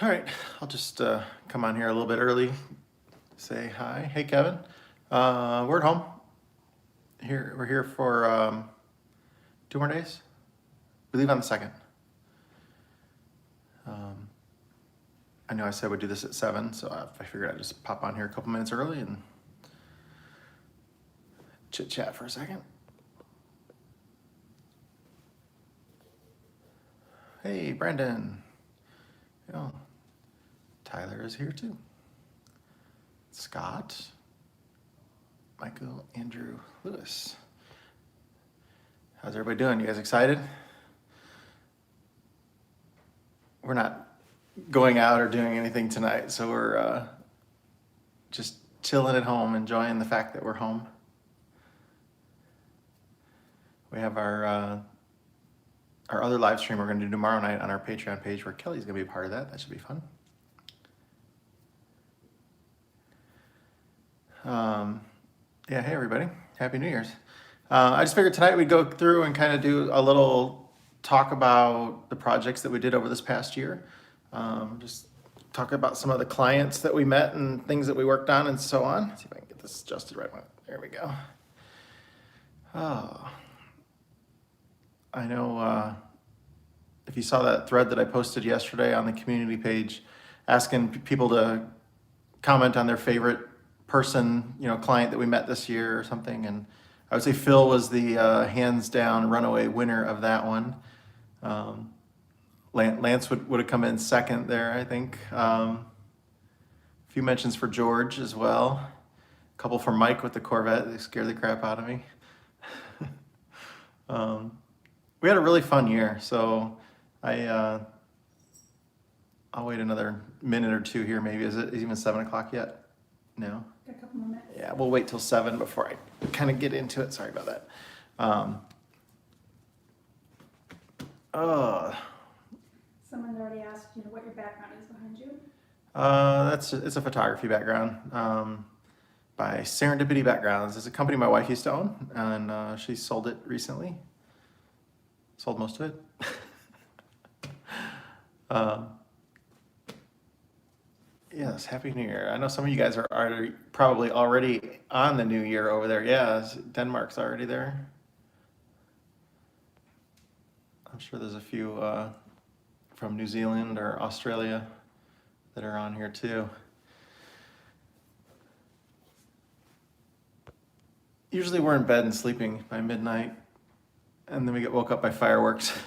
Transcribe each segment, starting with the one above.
All right, I'll just come on here a little bit early, say hi. Hey, Kevin. We're at home. We're here for 2 more days. We leave on the 2nd. I know I said we'd do this at 7, so I figured I'd just pop on here a couple minutes early and chit chat for a second. Hey, Brandon. Oh, Tyler is here too. Scott, Michael, Andrew, Lewis. How's everybody doing? You guys excited? We're not going out or doing anything tonight, so we're just chilling at home, enjoying the fact that we're home. We have our other live stream we're going to do tomorrow night on our Patreon page, where Kelly's going to be a part of that. That should be fun. Yeah, hey everybody, Happy New Year's. I just figured tonight we'd go through and kind of do a little talk about the projects that we did over this past year. Just talk about some of the clients that we met and things that we worked on and so on. Let's see if I can get this adjusted right. There we go. Oh, I know if you saw that thread that I posted yesterday on the community page, asking people to comment on their favorite person, client that we met this year or something. And I would say Phil was the hands down runaway winner of that one. Lance would have come in second there, I think. A few mentions for George as well. A couple for Mike with the Corvette. They scared the crap out of me. We had a really fun year, so I'll wait another minute or two here maybe. Is it even 7 o'clock yet? No? A couple more minutes. Yeah, we'll wait till 7 before I kind of get into it. Sorry about that. Someone already asked, what your background is behind you. It's a photography background by Serendipity Backgrounds. It's a company my wife used to own, and she sold it recently. Sold most of it. Yes, Happy New Year. I know some of you guys are probably already on the new year over there. Yeah, Denmark's already there. I'm sure there's a few from New Zealand or Australia that are on here too. Usually we're in bed and sleeping by midnight, and then we get woke up by fireworks.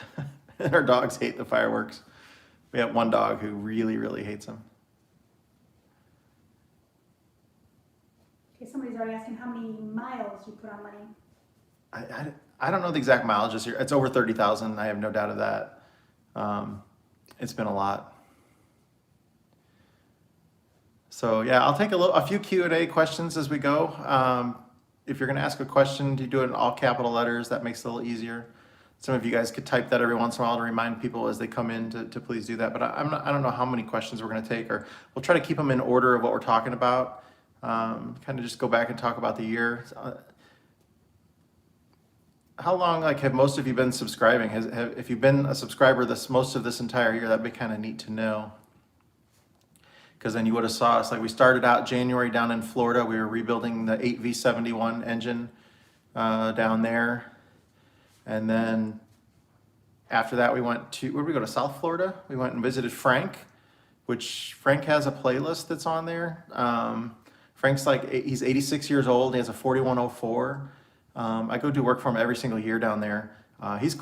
And our dogs hate the fireworks. We have one dog who really, really hates them. Okay, somebody's already asking how many miles you put on money. I don't know the exact mileage this year. It's over 30,000. I have no doubt of that. It's been a lot. So yeah, I'll take a few Q&A questions as we go. If you're going to ask a question, you do it in all capital letters. That makes it a little easier. Some of you guys could type that every once in a while to remind people as they come in to please do that. But I don't know how many questions we're going to take, or we'll try to keep them in order of what we're talking about. Kind of just go back and talk about the year. How long have most of you been subscribing? If you've been a subscriber most of this entire year, that'd be kind of neat to know. Because then you would have saw us, we started out January down in Florida. We were rebuilding the 8V71 engine down there. And then after that, we went to, where did we go, to South Florida? We went and visited Frank, which Frank has a playlist that's on there. Frank's he's 86 years old. He has a 4104. I go do work for him every single year down there. He's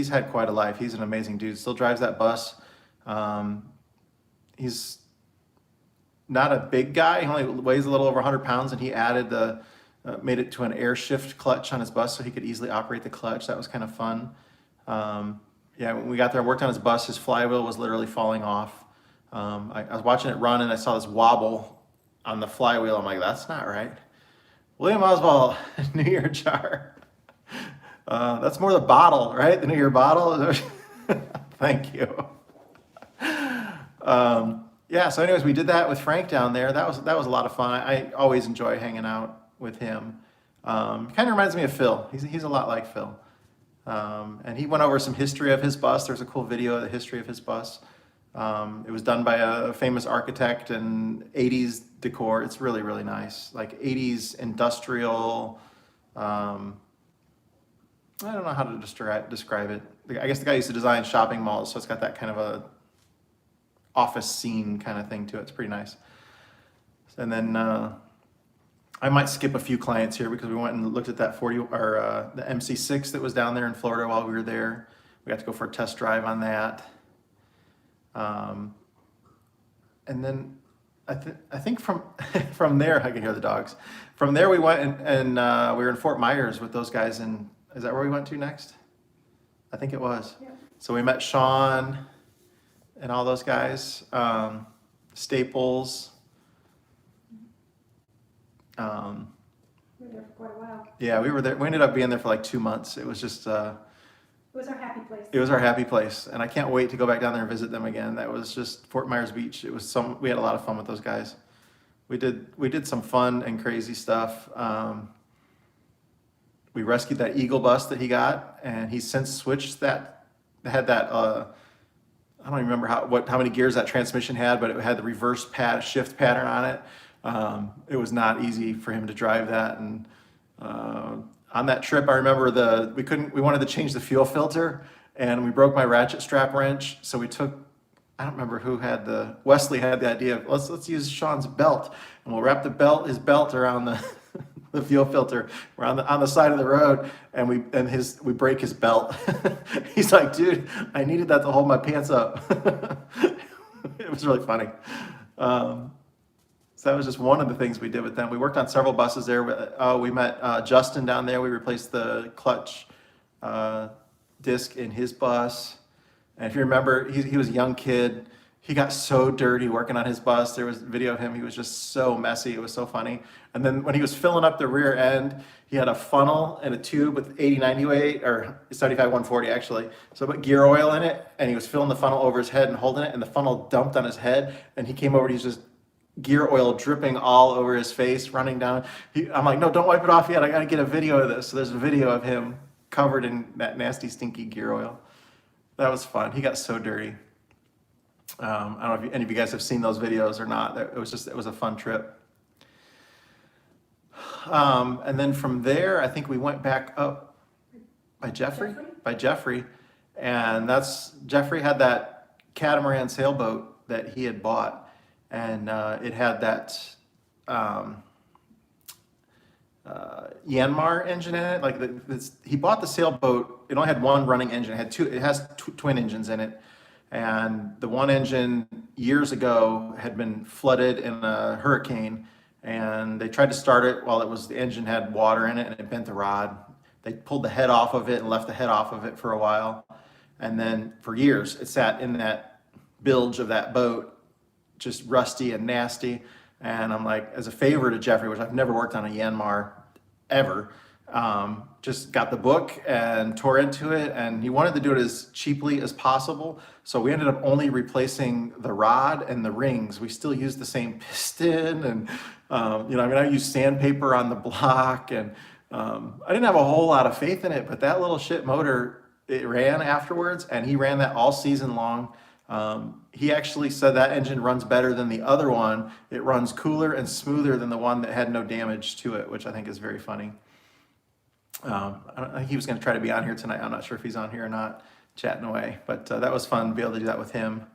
had quite a life. He's an amazing dude. Still drives that bus. He's not a big guy. He only weighs a little over 100 pounds, and he added made it to an air shift clutch on his bus so he could easily operate the clutch. That was kind of fun. Yeah, when we got there and worked on his bus, his flywheel was literally falling off. I was watching it run, and I saw this wobble on the flywheel. I'm like, that's not right. William Oswald, New Year jar. That's more the bottle, right? The New Year bottle. Thank you. Yeah, so anyways, we did that with Frank down there. That was a lot of fun. I always enjoy hanging out with him. Kind of reminds me of Phil. He's a lot like Phil. And he went over some history of his bus. There's a cool video of the history of his bus. It was done by a famous architect and 80s decor. It's really, really nice. Like 80s industrial, I don't know how to describe it. I guess the guy used to design shopping malls, so it's got that kind of a office scene kind of thing to it. It's pretty nice. And then I might skip a few clients here because we went and looked at that 40 or the MC6 that was down there in Florida while we were there. We got to go for a test drive on that. And then I think from from there I can hear the dogs. From there we went and we were in Fort Myers with those guys. And is that where we went to next? I think it was. Yeah. So we met Sean and all those guys. Staples. We were there for quite a while. Yeah, we were there. We ended up being there for like 2 months. It was just, It was our happy place. it was our happy place, and I can't wait to go back down there and visit them again. That was just Fort Myers Beach. We had a lot of fun with those guys. We did some fun and crazy stuff. We rescued that Eagle bus that he got, and he's since switched that. It had that. I don't even remember how many gears that transmission had, but it had the reverse shift pattern on it. It was not easy for him to drive that, and on that trip, I remember we wanted to change the fuel filter, and we broke my ratchet strap wrench. So we took, I don't remember who had Wesley had the idea of let's use Sean's belt, and we'll wrap his belt around the the fuel filter. We're on the side of the road, and we break his belt. He's like, dude, I needed that to hold my pants up. It was really funny. So that was just one of the things we did with them. We worked on several buses there. We met Justin down there. We replaced the clutch disc in his bus. And if you remember, he was a young kid. He got so dirty working on his bus. There was a video of him. He was just so messy. It was so funny. And then when he was filling up the rear end, he had a funnel and a tube with 80-90 weight, or 75-140 actually. So I put gear oil in it, and he was filling the funnel over his head and holding it, and the funnel dumped on his head. And he came over, and he's just gear oil dripping all over his face, running down. I'm like, no, don't wipe it off yet. I got to get a video of this. So there's a video of him covered in that nasty, stinky gear oil. That was fun. He got so dirty. I don't know if any of you guys have seen those videos or not. It was a fun trip. And then from there, I think we went back up by Jeffrey. And Jeffrey had that catamaran sailboat that he had bought. And it had that Yanmar engine in it. Like he bought the sailboat. It only had one running engine. It has twin engines in it. And the one engine years ago had been flooded in a hurricane, and they tried to start it while the engine had water in it, and it bent the rod. They pulled the head off of it and left the head off of it for a while. And then for years, it sat in that bilge of that boat, just rusty and nasty. And I'm like, as a favor to Jeffrey, which I've never worked on a Yanmar ever, just got the book and tore into it, and he wanted to do it as cheaply as possible. So we ended up only replacing the rod and the rings. We still used the same piston, and I used sandpaper on the block, and I didn't have a whole lot of faith in it, but that little shit motor, it ran afterwards, and he ran that all season long. He actually said that engine runs better than the other one. It runs cooler and smoother than the one that had no damage to it, which I think is very funny. I think he was going to try to be on here tonight. I'm not sure if he's on here or not, chatting away. But that was fun to be able to do that with him.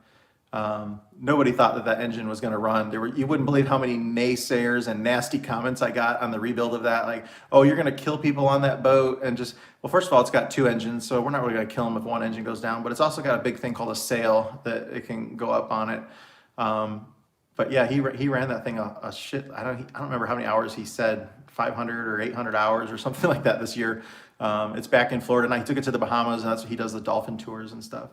Nobody thought that engine was going to run. You wouldn't believe how many naysayers and nasty comments I got on the rebuild of that. Like, oh, you're going to kill people on that boat. And well, first of all, it's got two engines, so we're not really going to kill them if one engine goes down. But it's also got a big thing called a sail that it can go up on it. But yeah, he ran that thing a shit. I don't remember how many hours he said, 500 or 800 hours or something like that this year. It's back in Florida, and I took it to the Bahamas, and that's what he does, the dolphin tours and stuff.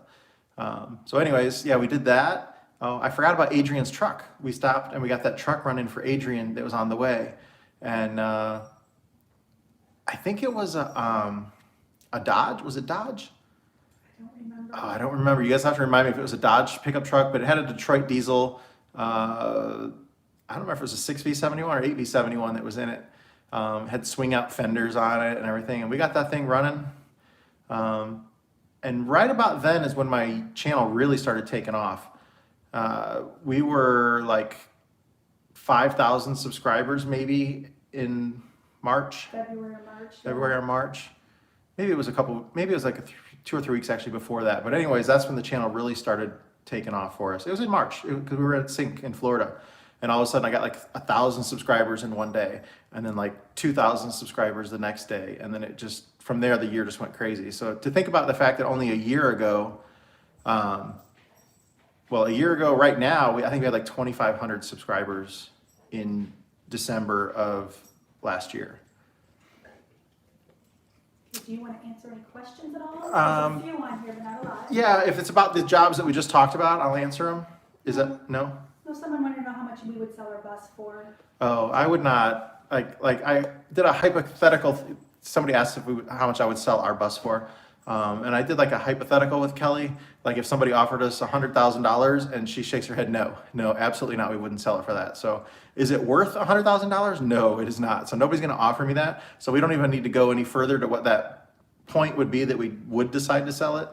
So anyways, yeah, we did that. Oh, I forgot about Adrian's truck. We stopped and we got that truck running for Adrian that was on the way. And I think it was a Dodge. Was it Dodge? I don't remember. Oh, I don't remember. You guys have to remind me if it was a Dodge pickup truck, but it had a Detroit diesel. I don't remember if it was a 6V71 or 8V71 that was in it. Had swing out fenders on it and everything. And we got that thing running. And right about then is when my channel really started taking off. We were like 5,000 subscribers maybe in March, February or March. February or March. Maybe it was like 2 or 3 weeks actually before that. But anyways, that's when the channel really started taking off for us. It was in March because we were at Sync in Florida. And all of a sudden I got like 1,000 subscribers in one day, and then like 2,000 subscribers the next day. And then it just, from there, the year just went crazy. So to think about the fact that only a year ago, a year ago right now, I think we had like 2,500 subscribers in December of last year. Do you want to answer any questions at all? There's a few on here, but not a lot. Yeah, if it's about the jobs that we just talked about, I'll answer them. Is that, no? No, someone wanted to know how much we would sell our bus for. Oh, I would not, like I did a hypothetical, somebody asked how much I would sell our bus for. And I did like a hypothetical with Kelly, like if somebody offered us $100,000 and she shakes her head, no, absolutely not, we wouldn't sell it for that. So is it worth $100,000? No, it is not. So nobody's gonna offer me that. So we don't even need to go any further to what that point would be that we would decide to sell it.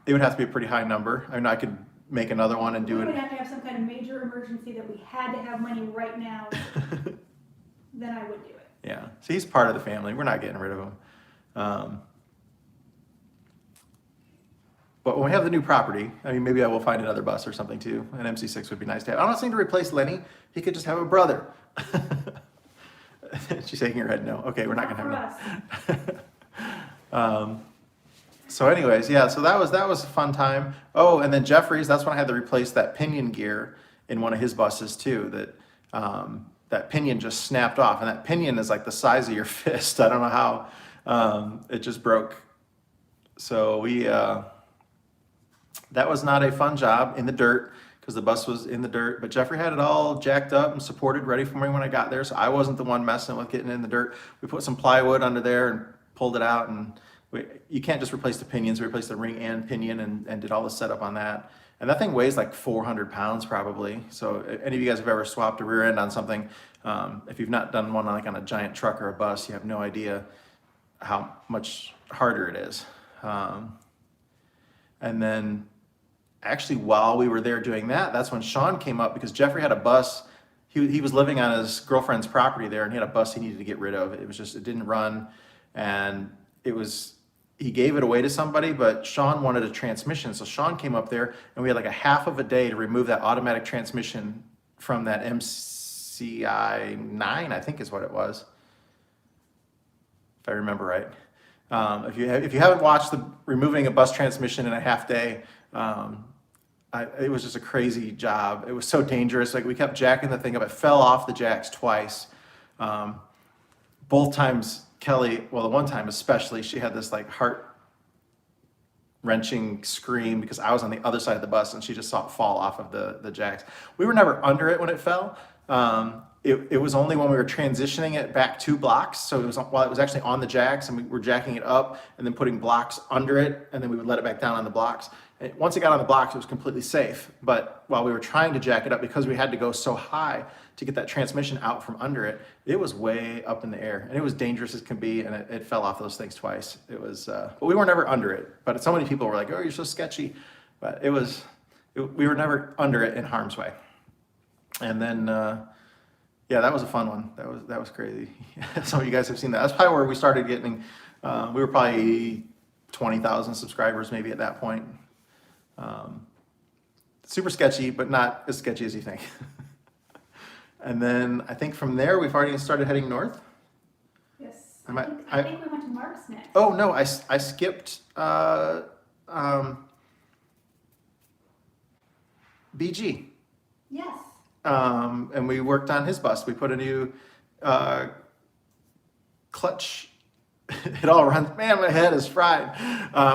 It would have to be a pretty high number. I mean, I could make another one and do We would it. have to have some kind of major emergency that we had to have money right now, then I would do it. Yeah, so he's part of the family. We're not getting rid of him. But when we have the new property, I mean, maybe I will find another bus or something too. An MC6 would be nice to have. I'm not saying to replace Lenny. He could just have a brother. She's shaking her head no. Okay, we're not gonna have that. So anyways, yeah, so that was a fun time. Oh, and then Jeffrey's, that's when I had to replace that pinion gear in one of his buses too, that pinion just snapped off, and that pinion is like the size of your fist. I don't know how, it just broke. So that was not a fun job in the dirt because the bus was in the dirt, but Jeffrey had it all jacked up and supported, ready for me when I got there. So I wasn't the one messing with getting in the dirt. We put some plywood under there and pulled it out, and you can't just replace the pinions. We replaced the ring and pinion and did all the setup on that. And that thing weighs like 400 pounds probably. So if any of you guys have ever swapped a rear end on something, if you've not done one like on a giant truck or a bus, you have no idea how much harder it is. And then actually while we were there doing that, that's when Sean came up because Jeffrey had a bus. He was living on his girlfriend's property there, and he had a bus he needed to get rid of. It didn't run, and he gave it away to somebody, but Sean wanted a transmission. So Sean came up there, and we had like a half of a day to remove that automatic transmission from that MCI 9, I think is what it was, if I remember right. If you haven't watched removing a bus transmission in a half day, it was just a crazy job. It was so dangerous. Like we kept jacking the thing up. It fell off the jacks twice. Both times Kelly, well, the one time especially, she had this like heart-wrenching scream because I was on the other side of the bus and she just saw it fall off of the jacks. We were never under it when it fell. It was only when we were transitioning it back 2 blocks. So it was while it was actually on the jacks, and we were jacking it up and then putting blocks under it, and then we would let it back down on the blocks. And once it got on the blocks, it was completely safe. But while we were trying to jack it up, because we had to go so high to get that transmission out from under it, it was way up in the air, and it was dangerous as can be, and it fell off those things twice. It was, but we were never under it. But so many people were like, "Oh, you're so sketchy," but we were never under it in harm's way. And then, yeah, that was a fun one. That was crazy. Some of you guys have seen that. That's probably where we started getting. We were probably 20,000 subscribers maybe at that point. Super sketchy, but not as sketchy as you think. And then I think from there we've already started heading north. Yes. I I think we went to Mark's next. Oh no, I skipped BG. Yes. And we worked on his bus. We put a new clutch. It all runs. Man, my head is fried.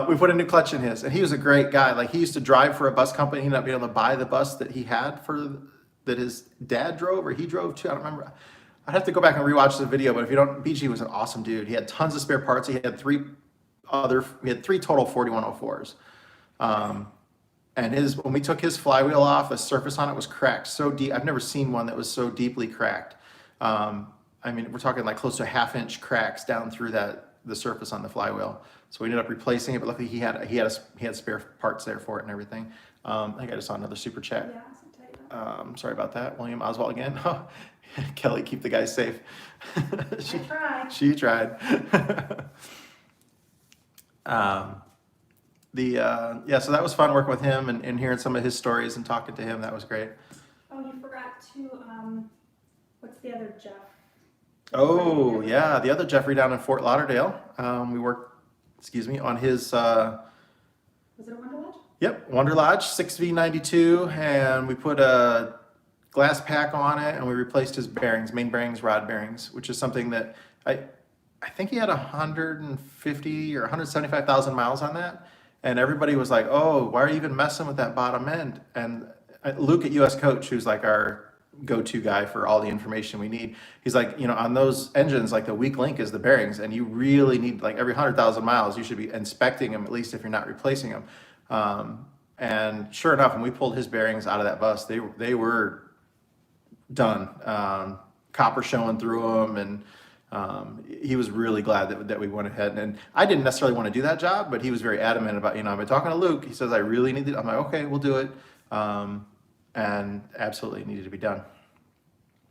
We put a new clutch in his, and he was a great guy. Like he used to drive for a bus company. He ended up being able to buy the bus that he had that his dad drove or he drove too. I don't remember. I'd have to go back and rewatch the video. But if you don't, BG was an awesome dude. He had tons of spare parts. He had three total 4104s. And when we took his flywheel off, the surface on it was cracked so deep. I've never seen one that was so deeply cracked. I mean, we're talking like close to 1/2 inch cracks down through that the surface on the flywheel. So we ended up replacing it, but luckily he had spare parts there for it and everything. I think I just saw another super chat. Yeah, so tell you that. Sorry about that, William Oswald again. Kelly, keep the guys safe. I tried. She tried. So that was fun working with him and hearing some of his stories and talking to him. That was great. Oh, you forgot to, what's the other Jeff? Oh, yeah, the other Jeffrey down in Fort Lauderdale. We worked, on his, Was it a Wonder Lodge? yep, Wonder Lodge 6V92, and we put a glass pack on it, and we replaced his bearings, main bearings, rod bearings, which is something that I think he had 150 or 175,000 miles on that, and everybody was like, "Oh, why are you even messing with that bottom end?" And Luke at US Coach, who's like our go-to guy for all the information we need, he's like, on those engines, like the weak link is the bearings, and you really need, like, every 100,000 miles, you should be inspecting them, at least if you're not replacing them. And sure enough, when we pulled his bearings out of that bus, they were done. Copper showing through them, and he was really glad that we went ahead. And I didn't necessarily want to do that job, but he was very adamant about, I've been talking to Luke. He says, I really need it. I'm like, okay, we'll do it. And absolutely needed to be done.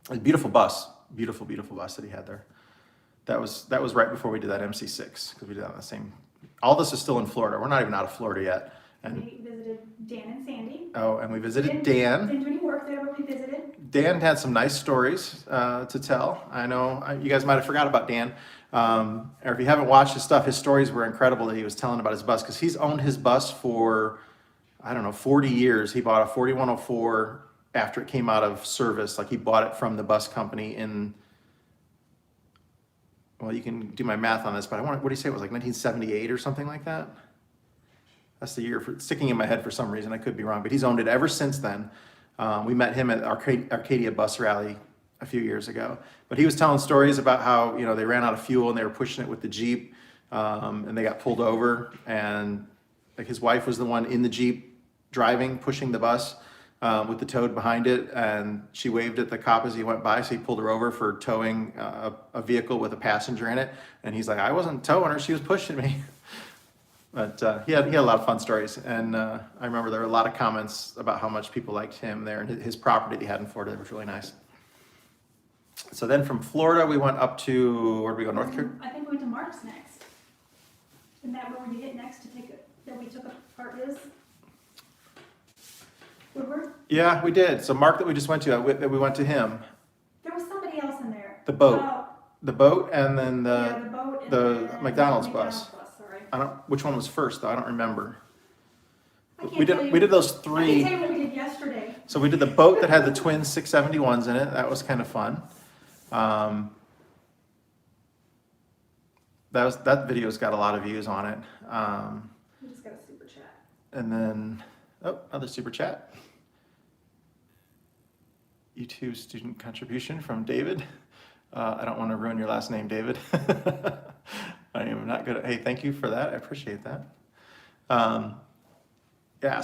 A beautiful bus bus that he had there. That was right before we did that MC6, because we did that on the same. All this is still in Florida. We're not even out of Florida yet. And We visited Dan and Sandy. and we visited Didn't Dan. do any work there, but we visited. Dan had some nice stories to tell. I know you guys might have forgot about Dan. Or if you haven't watched his stuff, his stories were incredible that he was telling about his bus, because he's owned his bus for, 40 years. He bought a 4104 after it came out of service. Like, he bought it from the bus company in, well, you can do my math on this, but what do you say? It was like 1978 or something like that? That's the year sticking in my head for some reason. I could be wrong, but he's owned it ever since then. We met him at Arcadia Bus Rally a few years ago. But he was telling stories about how, they ran out of fuel and they were pushing it with the Jeep, and they got pulled over. And like, his wife was the one in the Jeep driving, pushing the bus with the toad behind it. And she waved at the cop as he went by. So he pulled her over for towing a vehicle with a passenger in it. And he's like, I wasn't towing her, she was pushing me. But he had a lot of fun stories, and I remember there were a lot of comments about how much people liked him there, and his property that he had in Florida was really nice. So then from Florida, we went up to, where did we go, North Carolina? I think we went to Mark's next. Isn't that where we hit next to take it, that we took apart his? Woodward? Yeah, we did. So Mark that we just went to, we went to him. There was somebody else in there. The boat. Oh, The boat, and then yeah, the boat and the then McDonald's the bus. Sorry. Which one was first though? I don't remember. I can't We tell you- did those I three. can tell you what we did yesterday. So we did the boat that had the twin 671s in it. That was kind of fun. That video's got a lot of views on it. We just got a super chat. And then, another super chat. YouTube student contribution from David. I don't want to ruin your last name, David. I am not good at, hey, thank you for that. I appreciate that.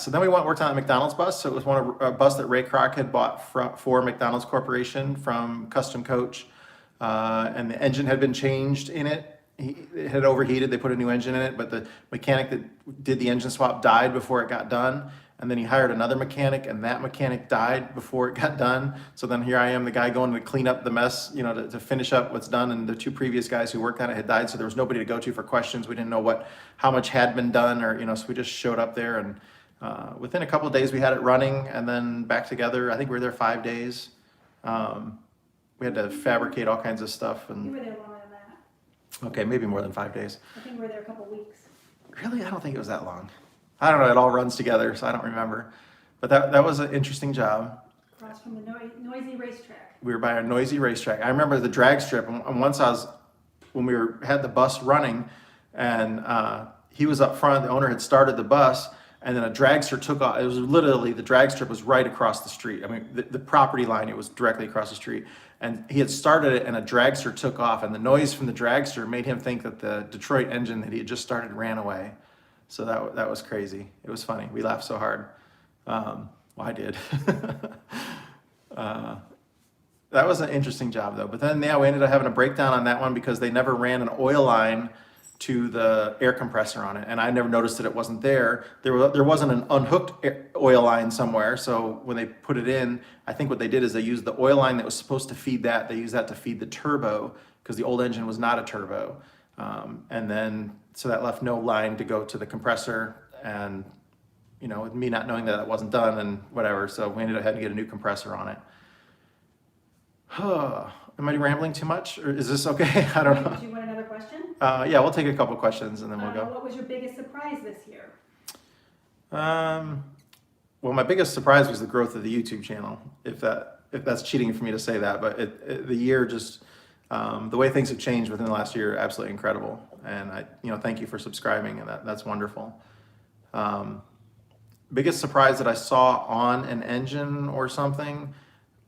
So then we worked on a McDonald's bus. So it was a bus that Ray Kroc had bought for McDonald's Corporation from Custom Coach. And the engine had been changed in it. It had overheated. They put a new engine in it, but the mechanic that did the engine swap died before it got done. And then he hired another mechanic, and that mechanic died before it got done. So then here I am, the guy going to clean up the mess, to finish up what's done. And the two previous guys who worked on it had died, so there was nobody to go to for questions. We didn't know how much had been done, or so we just showed up there, and within a couple of days we had it running, and then back together. I think we were there 5 days. We had to fabricate all kinds of stuff, We and were there longer than that. okay, maybe more than 5 days. I think we were there a couple weeks. Really, I don't think it was that long. I don't know. It all runs together, so I don't remember. But that was an interesting job. Across from the noisy racetrack. We were by a noisy racetrack. I remember the drag strip, and once when we had the bus running, and he was up front, the owner had started the bus, and then a dragster took off. It was literally, the drag strip was right across the street. I mean, the property line, it was directly across the street. And he had started it, and a dragster took off, and the noise from the dragster made him think that the Detroit engine that he had just started ran away. So that was crazy. It was funny. We laughed so hard. Well, I did. That was an interesting job, though. But then, we ended up having a breakdown on that one because they never ran an oil line to the air compressor on it, and I never noticed that it wasn't there. There wasn't an unhooked oil line somewhere, so when they put it in, I think what they did is they used the oil line that was supposed to feed that, they used that to feed the turbo, because the old engine was not a turbo. And then, so that left no line to go to the compressor, and, you know, with me not knowing that it wasn't done and whatever, so we ended up having to get a new compressor on it. Am I rambling too much, or is this okay? I don't know. Did you want another question? Yeah, we'll take a couple questions and then we'll go. What was your biggest surprise this year? Well, my biggest surprise was the growth of the YouTube channel, if that's cheating for me to say that, but the year just, the way things have changed within the last year, absolutely incredible. And thank you for subscribing, and that's wonderful. Biggest surprise that I saw on an engine or something.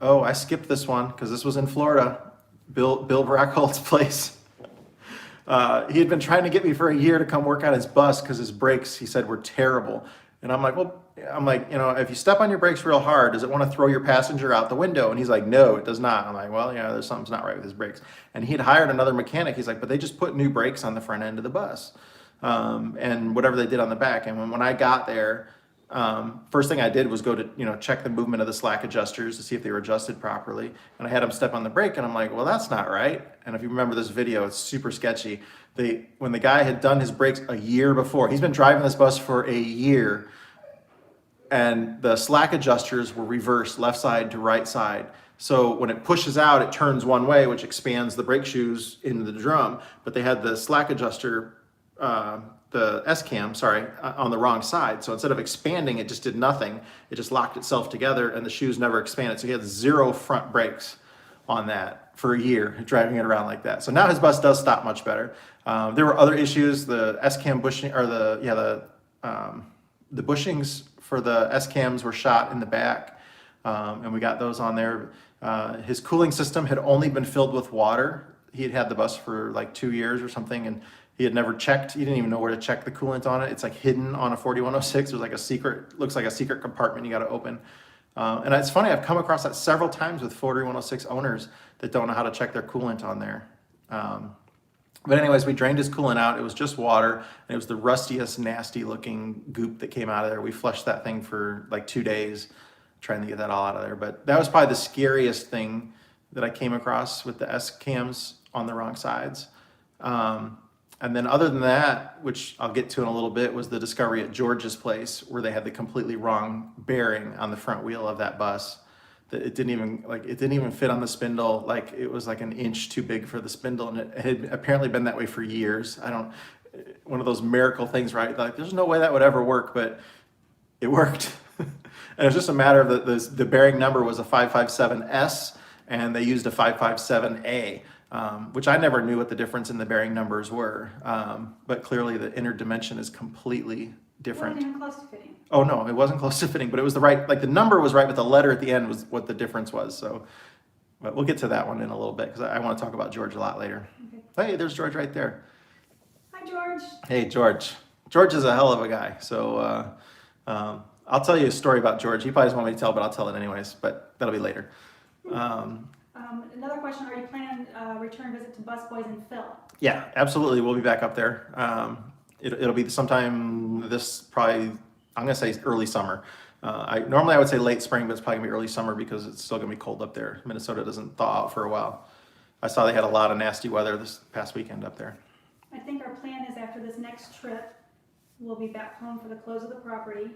Oh, I skipped this one because this was in Florida, Bill Brackholt's place. He had been trying to get me for a year to come work on his bus because his brakes, he said, were terrible. And I'm like, if you step on your brakes real hard, does it want to throw your passenger out the window? And he's like, no, it does not. I'm like, well, yeah, there's something's not right with his brakes. And he had hired another mechanic. He's like, but they just put new brakes on the front end of the bus, and whatever they did on the back. And when I got there, first thing I did was go to, check the movement of the slack adjusters to see if they were adjusted properly. And I had him step on the brake, and I'm like, well, that's not right. And if you remember this video, it's super sketchy. When the guy had done his brakes a year before, he's been driving this bus for a year, and the slack adjusters were reversed left side to right side. So when it pushes out, it turns one way, which expands the brake shoes into the drum. But they had the slack adjuster, the S-cam, on the wrong side. So instead of expanding, it just did nothing. It just locked itself together, and the shoes never expanded. So he had 0 front brakes on that for a year, driving it around like that. So now his bus does stop much better. There were other issues. The S-cam bushing, or the bushings for the S-cams were shot in the back, and we got those on there. His cooling system had only been filled with water. He had had the bus for like 2 years or something, and he had never checked. He didn't even know where to check the coolant on it. It's like hidden on a 4106. There's like looks like a secret compartment you got to open. And it's funny, I've come across that several times with 4106 owners that don't know how to check their coolant on there. But anyways, we drained his coolant out. It was just water, and it was the rustiest, nasty looking goop that came out of there. We flushed that thing for like 2 days trying to get that all out of there. But that was probably the scariest thing that I came across with the S-cams on the wrong sides. And then other than that, which I'll get to in a little bit, was the discovery at George's place where they had the completely wrong bearing on the front wheel of that bus. That it didn't even fit on the spindle. Like it was like an inch too big for the spindle, and it had apparently been that way for years. One of those miracle things, right? Like there's no way that would ever work, but it worked. And it was just a matter of the bearing number was a 557S, and they used a 557A. Which I never knew what the difference in the bearing numbers were, but clearly the inner dimension is completely different. It wasn't even close to fitting. Oh no, it wasn't close to fitting, but it was the right, like the number was right, but the letter at the end was what the difference was. So, but we'll get to that one in a little bit because I want to talk about George a lot later. Okay. Hey, there's George right there. Hi, George. Hey, George. George is a hell of a guy. So I'll tell you a story about George. He probably doesn't want me to tell, but I'll tell it anyways. But that'll be later. Another question, are you planning a return visit to Busboys and Phil? Yeah, absolutely. We'll be back up there. It'll be sometime probably, I'm going to say early summer. Normally I would say late spring, but it's probably going to be early summer because it's still going to be cold up there. Minnesota doesn't thaw out for a while. I saw they had a lot of nasty weather this past weekend up there. I think our plan is after this next trip, we'll be back home for the close of the property.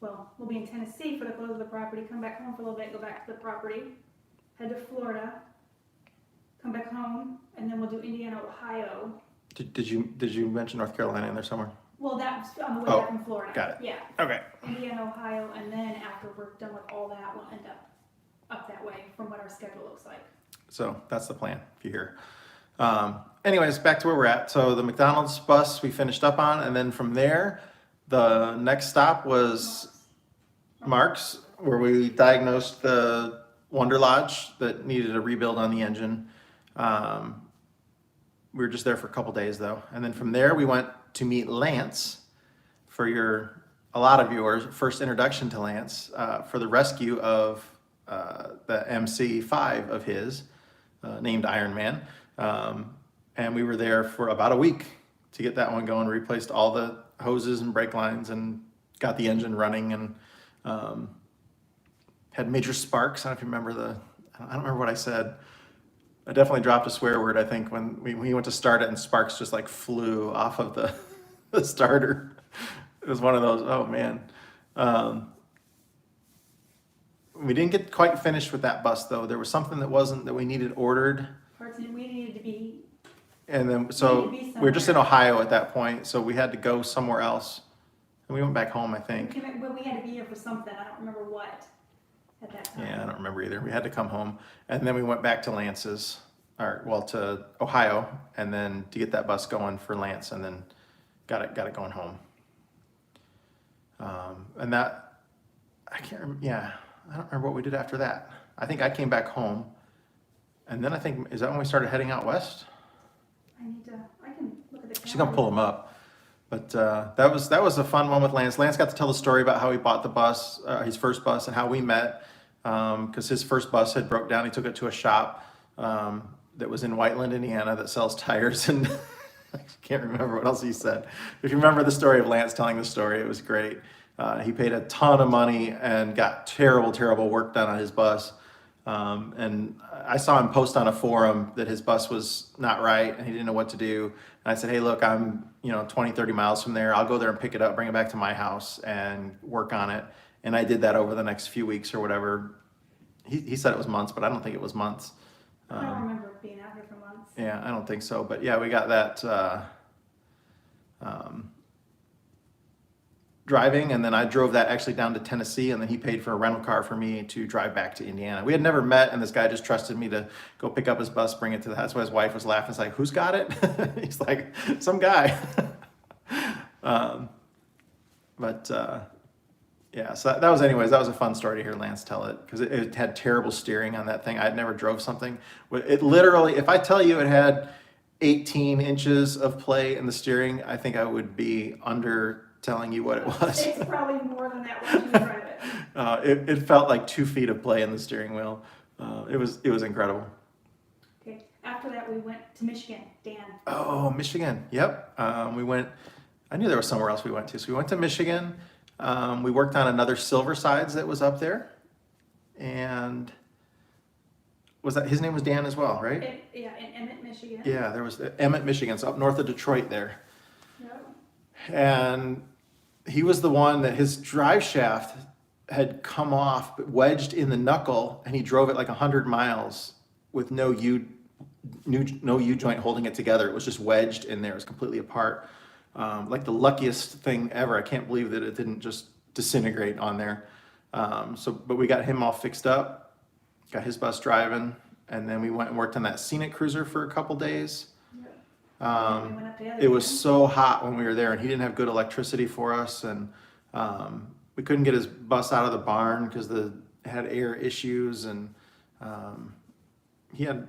Well, we'll be in Tennessee for the close of the property, come back home for a little bit, go back to the property, head to Florida, come back home, and then we'll do Indiana, Ohio. Did you mention North Carolina in there somewhere? Well, that's on the way back from Florida. Got it. Yeah. Okay. Indiana, Ohio, and then after we're done with all that, we'll end up that way from what our schedule looks like. So that's the plan, if you hear. Anyways, back to where we're at. So the McDonald's bus we finished up on, and then from there, the next stop was Mark's, where we diagnosed the Wonder Lodge that needed a rebuild on the engine. We were just there for a couple days though. And then from there we went to meet Lance for a lot of yours first introduction to Lance, for the rescue of the MC5 of his, named Iron Man. And we were there for about a week to get that one going. Replaced all the hoses and brake lines and got the engine running, and had major sparks. I don't know if you remember I don't remember what I said. I definitely dropped a swear word, I think, when we went to start it, and sparks just like flew off of the starter. It was one of those, oh man. We didn't get quite finished with that bus though. There was something that we needed ordered. Parts and we needed to be, And then, We so need to be we were just in somewhere. Ohio at that point, so we had to go somewhere else. And we went back home, I think. well, we had to be here for something, I don't remember what at that time. Yeah, I don't remember either. We had to come home. And then we went back to Lance's, to Ohio, and then to get that bus going for Lance, and then got it going home. And that, I can't remember, yeah, I don't remember what we did after that. I think I came back home, and then I think, is that when we started heading out west? I can look at the calendar. She's gonna pull them up. But that was a fun one with Lance. Lance got to tell the story about how he bought the bus, his first bus, and how we met. Because his first bus had broke down. He took it to a shop that was in Whiteland, Indiana, that sells tires. And I can't remember what else he said. If you remember the story of Lance telling the story, it was great. He paid a ton of money and got terrible, terrible work done on his bus. And I saw him post on a forum that his bus was not right and he didn't know what to do. And I said, hey, look, I'm 20, 30 miles from there. I'll go there and pick it up, bring it back to my house and work on it. And I did that over the next few weeks or whatever. He said it was months, but I don't think it was months. I don't remember being out here for months. Yeah, I don't think so. But yeah, we got that driving, and then I drove that actually down to Tennessee, and then he paid for a rental car for me to drive back to Indiana. We had never met, and this guy just trusted me to go pick up his bus, bring it to the house. That's why his wife was laughing. It's like, who's got it? He's like, some guy. Yeah, so that was a fun story to hear Lance tell it, because it had terrible steering on that thing. I'd never drove something. It literally, if I tell you it had 18 inches of play in the steering, I think I would be under telling you what it was. It's probably more than that once you drive it. It felt like 2 feet of play in the steering wheel. It was incredible. Okay, after that we went to Michigan, Dan. Oh, Michigan. Yep. We went, I knew there was somewhere else we went to. So we went to Michigan. We worked on another Silversides that was up there. And his name was Dan as well, right? In Emmett, Michigan. Yeah, there was Emmett, Michigan. So up north of Detroit there. Yep. And he was the one that his drive shaft had come off, but wedged in the knuckle, and he drove it like 100 miles with no U-joint holding it together. It was just wedged in there. It was completely apart. Like the luckiest thing ever. I can't believe that it didn't just disintegrate on there. But we got him all fixed up, got his bus driving, and then we went and worked on that Scenic Cruiser for a couple days. We went up together It was again. so hot when we were there, and he didn't have good electricity for us, and we couldn't get his bus out of the barn because it had air issues, and he had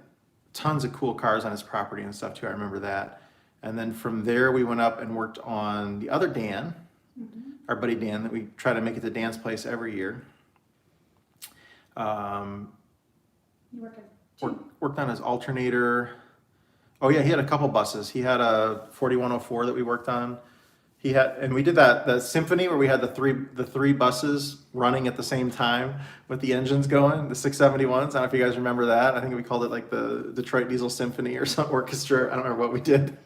tons of cool cars on his property and stuff too. I remember that. And then from there, we went up and worked on the other Dan, our buddy Dan, that we try to make it to Dan's place every year. You worked at Worked on his alternator. Oh yeah, he had a couple buses. He had a 4104 that we worked on. And we did the symphony where we had the three buses running at the same time with the engines going, the 671s. I don't know if you guys remember that. I think we called it like the Detroit Diesel Symphony or some orchestra. I don't remember what we did,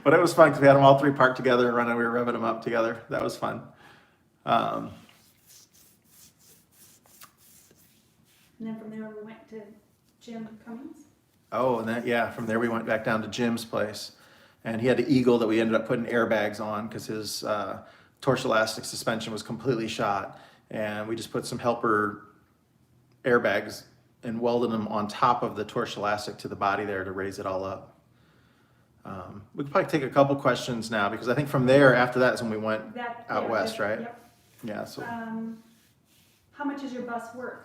but it was fun because we had them all three parked together and running. We were revving them up together. That was fun. And then from there we went to Jim Cummings. Oh, and from there we went back down to Jim's place. And he had the Eagle that we ended up putting airbags on because his torch elastic suspension was completely shot. And we just put some helper airbags and welded them on top of the torch elastic to the body there to raise it all up. We could probably take a couple questions now because I think from there, after that is when we went out west, right? Yep. Yeah. So how much is your bus worth?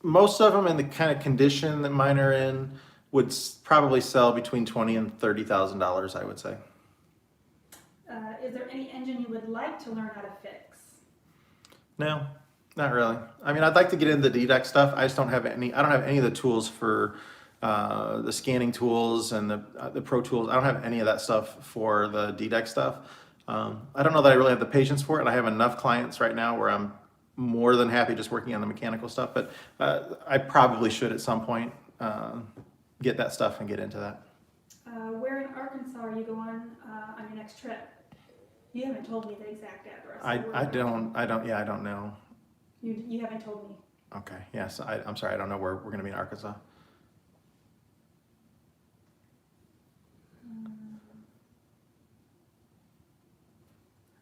most of them in the kind of condition that mine are in would probably sell between $20,000 and $30,000, I would say. Is there any engine you would like to learn how to fix? No, not really. I mean, I'd like to get into the DDEC stuff. I just don't have any. I don't have any of the tools for the scanning tools and the Pro Tools. I don't have any of that stuff for the DDEC stuff. I don't know that I really have the patience for it, and I have enough clients right now where I'm more than happy just working on the mechanical stuff, but I probably should at some point get that stuff and get into that. Where in Arkansas are you going on your next trip? You haven't told me the exact address. I don't know. You haven't told me. Okay, yes, I'm sorry, I don't know where we're gonna be in Arkansas.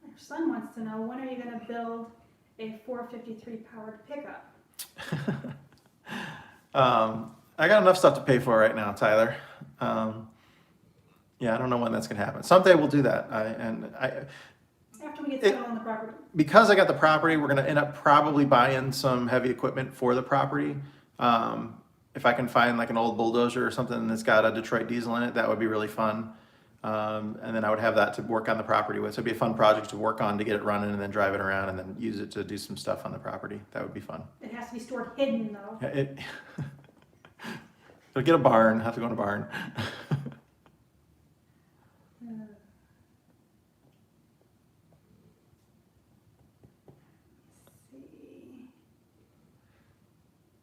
Your son wants to know, when are you gonna build a 453 powered pickup? I got enough stuff to pay for right now, Tyler. Yeah, I don't know when that's gonna happen. Someday we'll do that. After we get settled on the property. Because I got the property, we're gonna end up probably buying some heavy equipment for the property. If I can find like an old bulldozer or something that's got a Detroit diesel in it, that would be really fun. And then I would have that to work on the property with. So it'd be a fun project to work on to get it running and then drive it around and then use it to do some stuff on the property. That would be fun. It has to be stored hidden though. Yeah, it'll get a barn, have to go in a barn. See.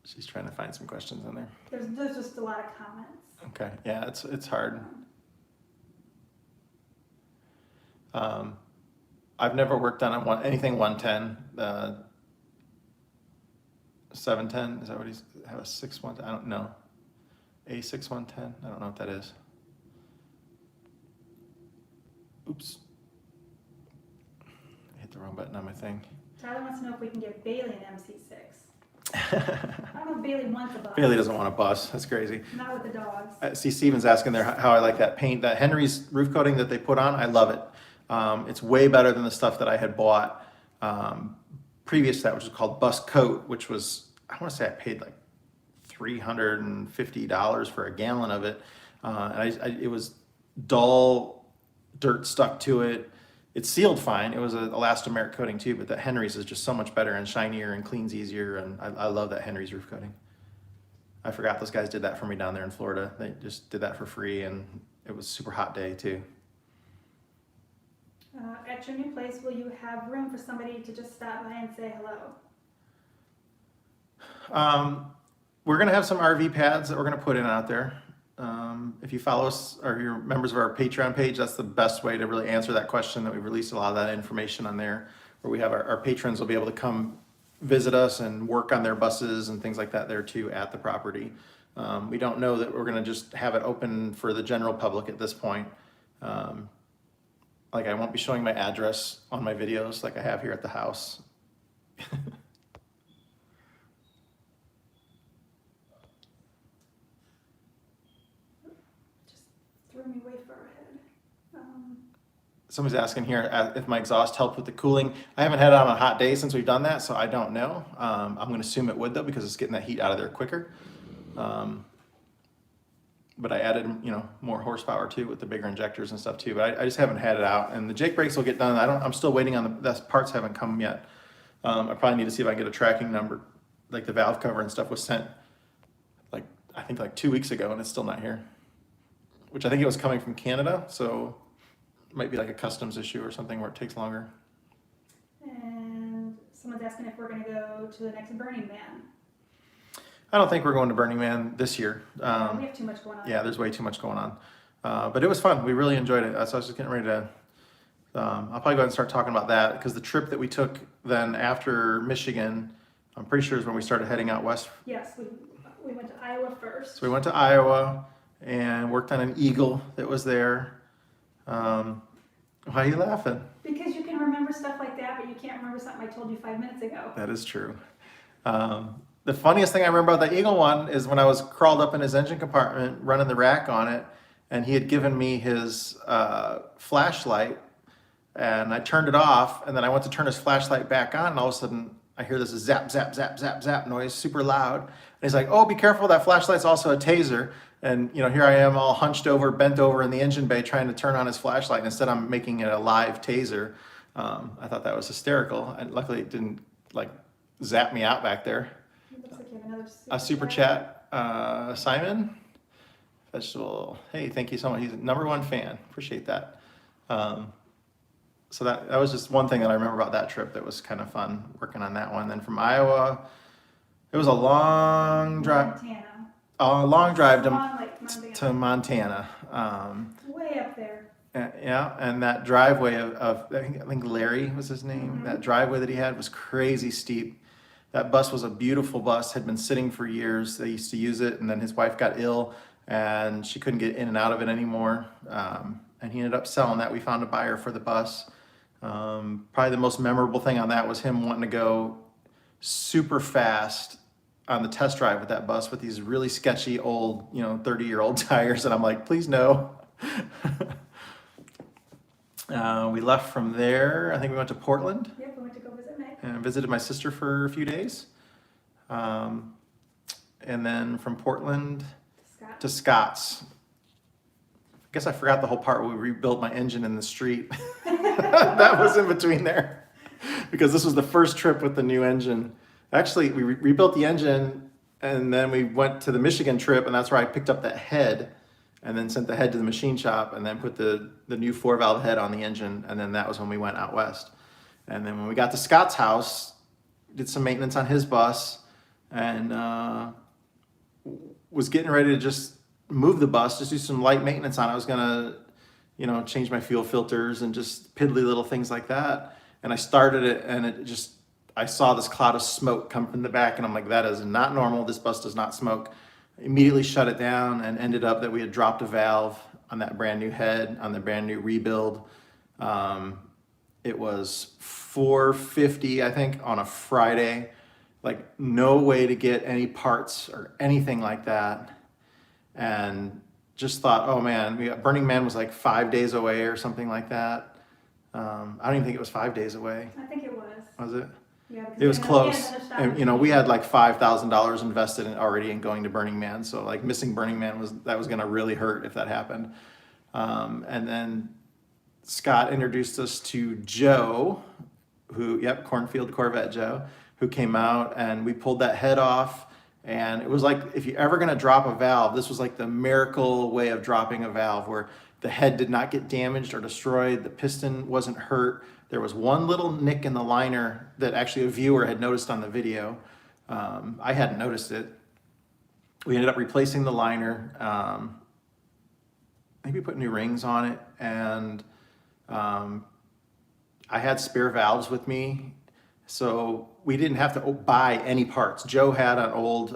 She's trying to find some questions in there. There's just a lot of comments. Okay, yeah, it's hard. I've never worked on anything 110. 710, is that what he's, have a 610? I don't know. A6110, I don't know what that is. Oops. I hit the wrong button on my thing. Tyler wants to know if we can get Bailey an MC6. I don't know if Bailey wants a bus. Bailey doesn't want a bus, that's crazy. Not with the dogs. I see Steven's asking there how I like that paint. That Henry's roof coating that they put on, I love it. It's way better than the stuff that I had bought previous to that, which was called Bus Coat, which was, I want to say I paid like $350 for a gallon of it. And it was dull, dirt stuck to it. It sealed fine. It was an elastomeric coating too, but that Henry's is just so much better and shinier and cleans easier. And I love that Henry's roof coating. I forgot those guys did that for me down there in Florida. They just did that for free, and it was a super hot day too. At your new place, will you have room for somebody to just stop by and say hello? We're gonna have some RV pads that we're gonna put in out there. If you follow us or you're members of our Patreon page, that's the best way to really answer that question. That we've released a lot of that information on there, where we have our patrons will be able to come visit us and work on their buses and things like that there too at the property. We don't know that we're gonna just have it open for the general public at this point. Like I won't be showing my address on my videos like I have here at the house. Just threw me way far ahead. Somebody's asking here if my exhaust helped with the cooling. I haven't had it on a hot day since we've done that, so I don't know. I'm going to assume it would though, because it's getting that heat out of there quicker. But I added, more horsepower too with the bigger injectors and stuff too. But I just haven't had it out, and the Jake brakes will get done. I'm still waiting on the parts haven't come yet. I probably need to see if I can get a tracking number, like the valve cover and stuff was sent, I think 2 weeks ago, and it's still not here. Which I think it was coming from Canada, so it might be like a customs issue or something where it takes longer. And someone's asking if we're going to go to the next Burning Man. I don't think we're going to Burning Man this year. We have too much going on. Yeah, there's way too much going on. But it was fun. We really enjoyed it. So I was just getting ready to, I'll probably go ahead and start talking about that, because the trip that we took then after Michigan, I'm pretty sure is when we started heading out west. Yes, we went to Iowa first. So we went to Iowa and worked on an Eagle that was there. Why are you laughing? Because you can remember stuff like that, but you can't remember something I told you 5 minutes ago. That is true. The funniest thing I remember about the Eagle one is when I was crawled up in his engine compartment running the rack on it, and he had given me his flashlight, and I turned it off, and then I went to turn his flashlight back on, and all of a sudden I hear this zap, zap, zap, zap, zap noise, super loud. And he's like, "Oh, be careful, that flashlight's also a taser." And here I am all hunched over, bent over in the engine bay trying to turn on his flashlight, and instead I'm making it a live taser. I thought that was hysterical, and luckily it didn't zap me out back there. It looks like you have another A super chat, Simon. Vegetable. Hey, thank you so much. He's a #1 fan. Appreciate that. So that was just one thing that I remember about that trip that was kind of fun working on that one. Then from Iowa, it was a long drive. Montana. A long drive Swan Lake, Montana. to Montana. Way up there. Yeah, and that driveway of I think Larry was his name. That driveway that he had was crazy steep. That bus was a beautiful bus, had been sitting for years. They used to use it, and then his wife got ill, and she couldn't get in and out of it anymore. And he ended up selling that. We found a buyer for the bus. Probably the most memorable thing on that was him wanting to go super fast on the test drive with that bus with these really sketchy old, 30-year-old tires. And I'm like, please no. We left from there. I think we went to Portland Yep, we went to go visit Meg. and visited my sister for a few days. And then from Portland Scott. to Scott's. I guess I forgot the whole part where we rebuilt my engine in the street. That was in between there because this was the first trip with the new engine. Actually, we rebuilt the engine and then we went to the Michigan trip, and that's where I picked up that head and then sent the head to the machine shop and then put the new 4-valve head on the engine. And then that was when we went out west. And then when we got to Scott's house, did some maintenance on his bus and was getting ready to just move the bus, just do some light maintenance on it. I was gonna, change my fuel filters and just piddly little things like that. And I started it, and I saw this cloud of smoke come from the back, and I'm like, that is not normal. This bus does not smoke. Immediately shut it down, and ended up that we had dropped a valve on that brand new head, on the brand new rebuild. It was $450, I think, on a Friday. Like, no way to get any parts or anything like that. And just thought, oh man, Burning Man was like 5 days away or something like that. I don't even think it was 5 days away. I think it was. Was it? Yeah, because It was we had close. another stop. And we had like $5,000 invested already in going to Burning Man. So like missing Burning Man was gonna really hurt if that happened. And then Scott introduced us to Joe, Cornfield Corvette Joe, who came out, and we pulled that head off. And it was like, if you're ever gonna drop a valve, this was like the miracle way of dropping a valve, where the head did not get damaged or destroyed, the piston wasn't hurt. There was one little nick in the liner that actually a viewer had noticed on the video. I hadn't noticed it. We ended up replacing the liner. Maybe put new rings on it, and I had spare valves with me, so we didn't have to buy any parts. Joe had an old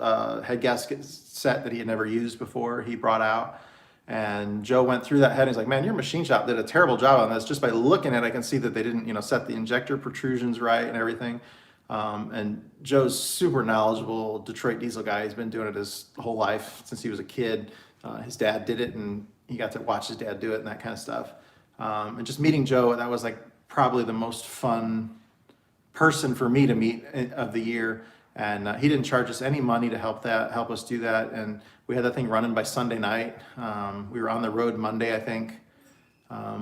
head gasket set that he had never used before, he brought out. And Joe went through that head and he's like, man, your machine shop did a terrible job on this. Just by looking at it, I can see that they didn't, set the injector protrusions right and everything. And Joe's super knowledgeable Detroit diesel guy. He's been doing it his whole life since he was a kid. His dad did it, and he got to watch his dad do it and that kind of stuff. And just meeting Joe, that was like probably the most fun person for me to meet of the year. And he didn't charge us any money to help us do that. And we had that thing running by Sunday night. We were on the road Monday, I think.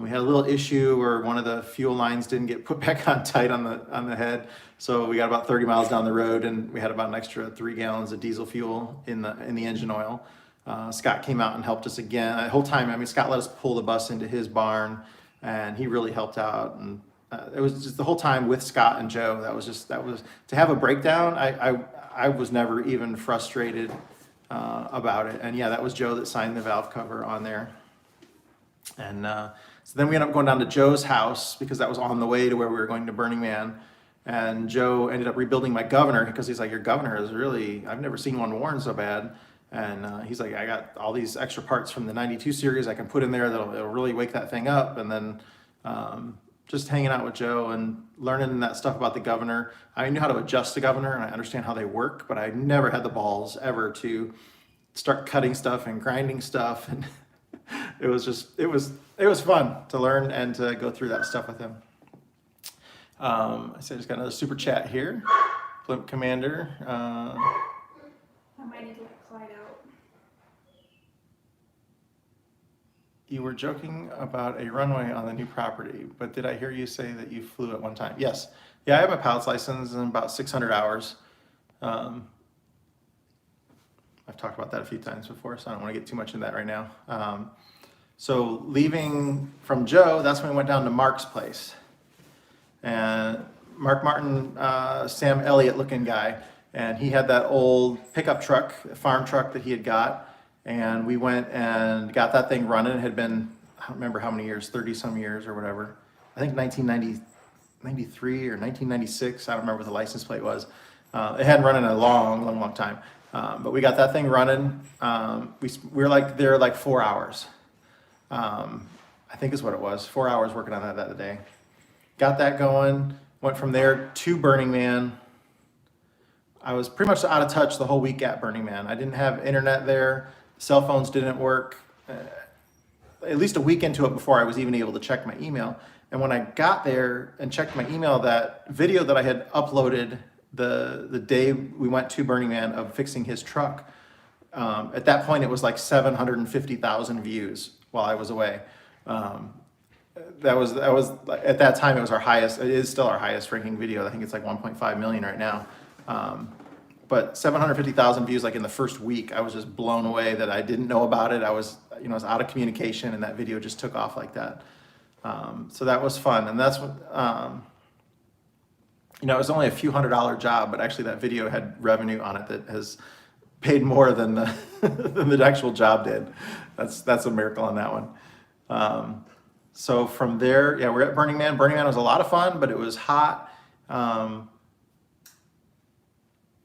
We had a little issue where one of the fuel lines didn't get put back on tight on the head. So we got about 30 miles down the road, and we had about an extra 3 gallons of diesel fuel in the engine oil. Scott came out and helped us again. The whole time, Scott let us pull the bus into his barn, and he really helped out. And it was just the whole time with Scott and Joe. That was to have a breakdown. I was never even frustrated about it. And yeah, that was Joe that signed the valve cover on there. And so then we ended up going down to Joe's house because that was on the way to where we were going to Burning Man. And Joe ended up rebuilding my Governor because he's like, your Governor is really, I've never seen one worn so bad. And he's like, I got all these extra parts from the 92 series I can put in there it'll really wake that thing up. And then just hanging out with Joe and learning that stuff about the Governor. I knew how to adjust the Governor and I understand how they work, but I never had the balls ever to start cutting stuff and grinding stuff. And it was fun to learn and to go through that stuff with him. I said, just got another super chat here. Blimp Commander. I might need to let Clyde out. You were joking about a runway on the new property, but did I hear you say that you flew at one time? Yes. Yeah, I have a pilot's license and about 600 hours. I've talked about that a few times before, so I don't want to get too much into that right now. So leaving from Joe, that's when we went down to Mark's place. And Mark Martin, Sam Elliott looking guy, and he had that old pickup truck, farm truck that he had got, and we went and got that thing running. It had been, I don't remember how many years, 30 some years or whatever. I think 1993 or 1996, I don't remember what the license plate was. It hadn't run in a long time. But we got that thing running. We were like there like 4 hours. I think is what it was. 4 hours working on that day. Got that going. Went from there to Burning Man. I was pretty much out of touch the whole week at Burning Man. I didn't have internet there. Cell phones didn't work. At least a week into it before I was even able to check my email. And when I got there and checked my email, that video that I had uploaded the day we went to Burning Man of fixing his truck, at that point it was like 750,000 views while I was away. That was at that time it was our highest. It is still our highest ranking video. I think it's like 1.5 million right now. But 750,000 views like in the first week. I was just blown away that I didn't know about it. I was out of communication, and that video just took off like that. So that was fun, and that's what. It was only a few $100 job, but actually that video had revenue on it that has paid more than than the actual job did. That's a miracle on that one. So from there, yeah, we're at Burning Man. Burning Man was a lot of fun, but it was hot. It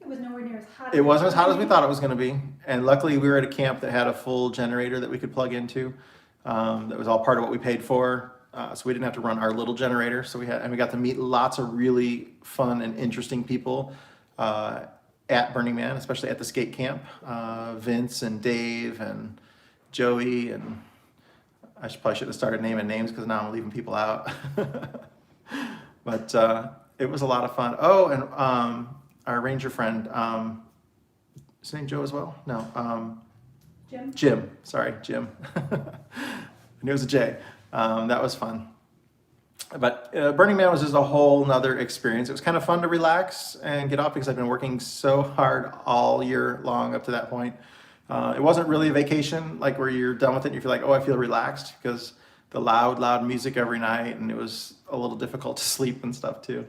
was nowhere near as hot. It wasn't as hot as we thought it was going to be. And luckily we were at a camp that had a full generator that we could plug into. That was all part of what we paid for. So we didn't have to run our little generator. So we got to meet lots of really fun and interesting people at Burning Man, especially at the skate camp. Vince and Dave and Joey, and I probably should have started naming names because now I'm leaving people out. But it was a lot of fun. Oh, and our ranger friend, is his name Joe as well? No. Jim. Sorry, Jim. I knew it was a J. That was fun. But Burning Man was just a whole nother experience. It was kind of fun to relax and get off because I've been working so hard all year long up to that point. It wasn't really a vacation, like where you're done with it and you feel like, oh, I feel relaxed, because the loud music every night, and it was a little difficult to sleep and stuff too.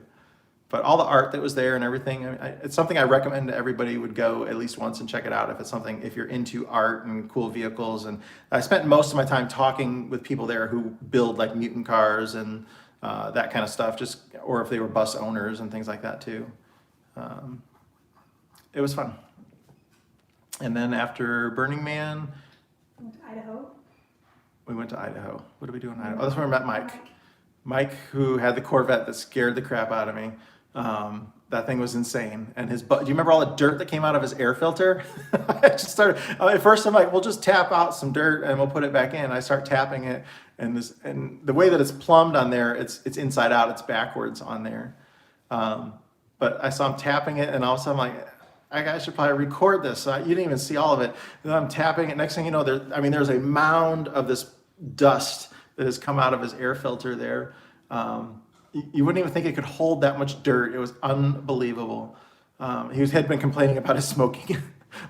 But all the art that was there and everything, it's something I recommend everybody would go at least once and check it out if you're into art and cool vehicles. And I spent most of my time talking with people there who build like mutant cars and that kind of stuff, or if they were bus owners and things like that too. It was fun. And then after Burning Man, we went to Idaho. What did we do in Idaho? Oh, that's where I met Mike. Mike, who had the Corvette that scared the crap out of me. That thing was insane. And do you remember all the dirt that came out of his air filter? I just started, at first I'm like, we'll just tap out some dirt and we'll put it back in. I start tapping it, and the way that it's plumbed on there, it's inside out, it's backwards on there. But I saw him tapping it, and all of a sudden I'm like, I should probably record this. You didn't even see all of it. And then I'm tapping it. Next thing you know, there's a mound of this dust that has come out of his air filter there. You wouldn't even think it could hold that much dirt. It was unbelievable. He had been complaining about his smoking.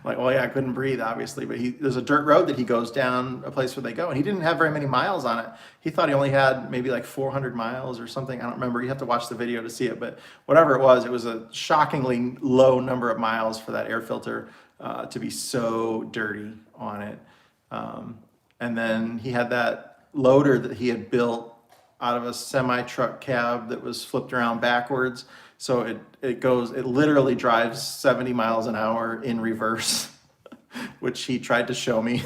Like, well, yeah, I couldn't breathe, obviously, but there's a dirt road that he goes down, a place where they go, and he didn't have very many miles on it. He thought he only had maybe like 400 miles or something. I don't remember. You have to watch the video to see it, but whatever it was a shockingly low number of miles for that air filter to be so dirty on it. And then he had that loader that he had built out of a semi-truck cab that was flipped around backwards. So it literally drives 70 miles an hour in reverse, which he tried to show me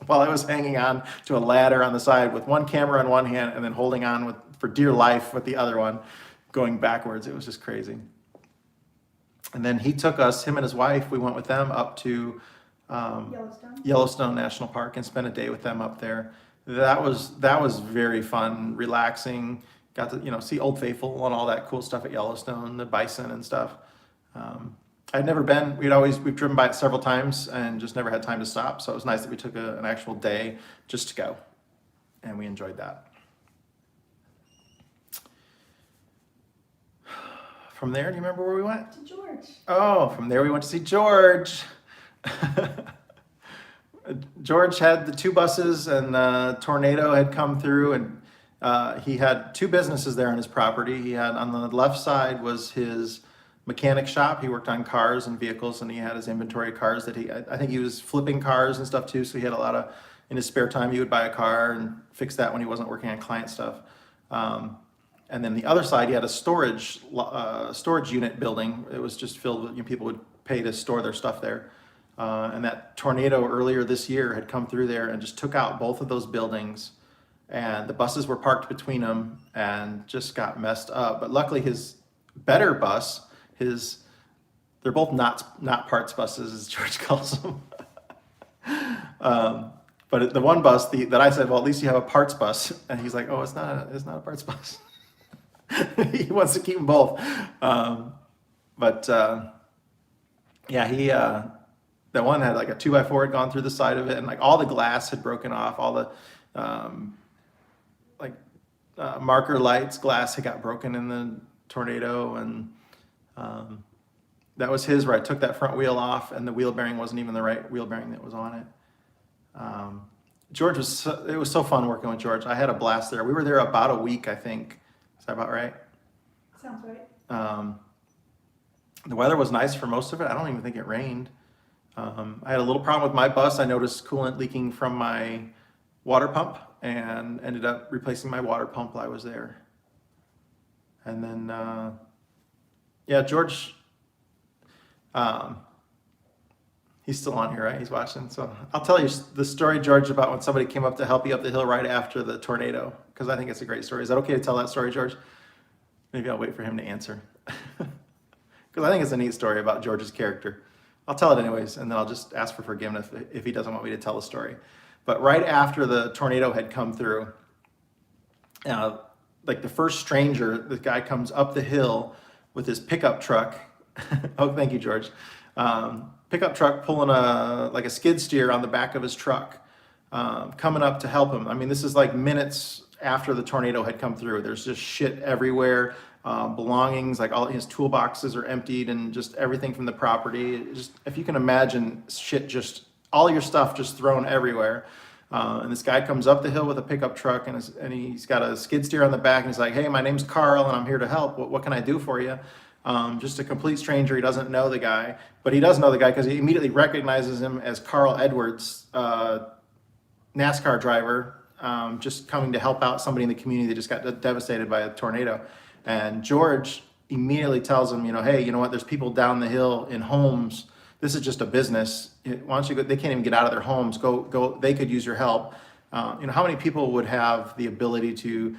while I was hanging on to a ladder on the side with one camera in one hand and then holding on for dear life with the other one, going backwards. It was just crazy. And then he took us, him and his wife, we went with them up to Yellowstone National Park and spent a day with them up there. That was very fun, relaxing. Got to see Old Faithful and all that cool stuff at Yellowstone, the bison and stuff. I'd never been. We've driven by it several times and just never had time to stop. So it was nice that we took an actual day just to go, and we enjoyed that. From there, do you remember where we went? To George. Oh, from there we went to see George. George had the two buses, and the tornado had come through, and he had two businesses there on his property. He had, on the left side was his mechanic shop. He worked on cars and vehicles, and he had his inventory of cars that I think he was flipping cars and stuff too. So he had a lot of, in his spare time, he would buy a car and fix that when he wasn't working on client stuff. And then the other side, he had a storage unit building. It was just filled with, people would pay to store their stuff there. And that tornado earlier this year had come through there and just took out both of those buildings. And the buses were parked between them and just got messed up. But luckily his better bus, they're both not parts buses, as George calls them. But the one bus that I said, well, at least you have a parts bus. And he's like, oh, it's not a parts bus. He wants to keep them both. Yeah, that one had like a 2x4 had gone through the side of it, and like all the glass had broken off, all the marker lights glass had got broken in the tornado, and that was his, where I took that front wheel off and the wheel bearing wasn't even the right wheel bearing that was on it. George it was so fun working with George. I had a blast there. We were there about a week, I think. Is that about right? Sounds right. The weather was nice for most of it. I don't even think it rained. I had a little problem with my bus. I noticed coolant leaking from my water pump and ended up replacing my water pump while I was there. And then, yeah, George, he's still on here, right? He's watching. So I'll tell you the story, George, about when somebody came up to help you up the hill right after the tornado, because I think it's a great story. Is that okay to tell that story, George? Maybe I'll wait for him to answer. Because I think it's a neat story about George's character. I'll tell it anyways, and then I'll just ask for forgiveness if he doesn't want me to tell the story. But right after the tornado had come through, like the first stranger, the guy comes up the hill with his pickup truck. Oh, thank you, George. Pickup truck pulling a skid steer on the back of his truck, coming up to help him. I mean, this is like minutes after the tornado had come through. There's just shit everywhere. Belongings, like all his toolboxes are emptied, and just everything from the property. Just, if you can imagine, shit, just all your stuff just thrown everywhere. And this guy comes up the hill with a pickup truck, and he's got a skid steer on the back, and he's like, hey, my name's Carl, and I'm here to help. What can I do for you? Just a complete stranger. He doesn't know the guy, but he does know the guy because he immediately recognizes him as Carl Edwards, NASCAR driver, just coming to help out somebody in the community that just got devastated by a tornado. And George immediately tells him, hey, you know what? There's people down the hill in homes. This is just a business. Why don't you go? They can't even get out of their homes. Go. They could use your help. How many people would have the ability to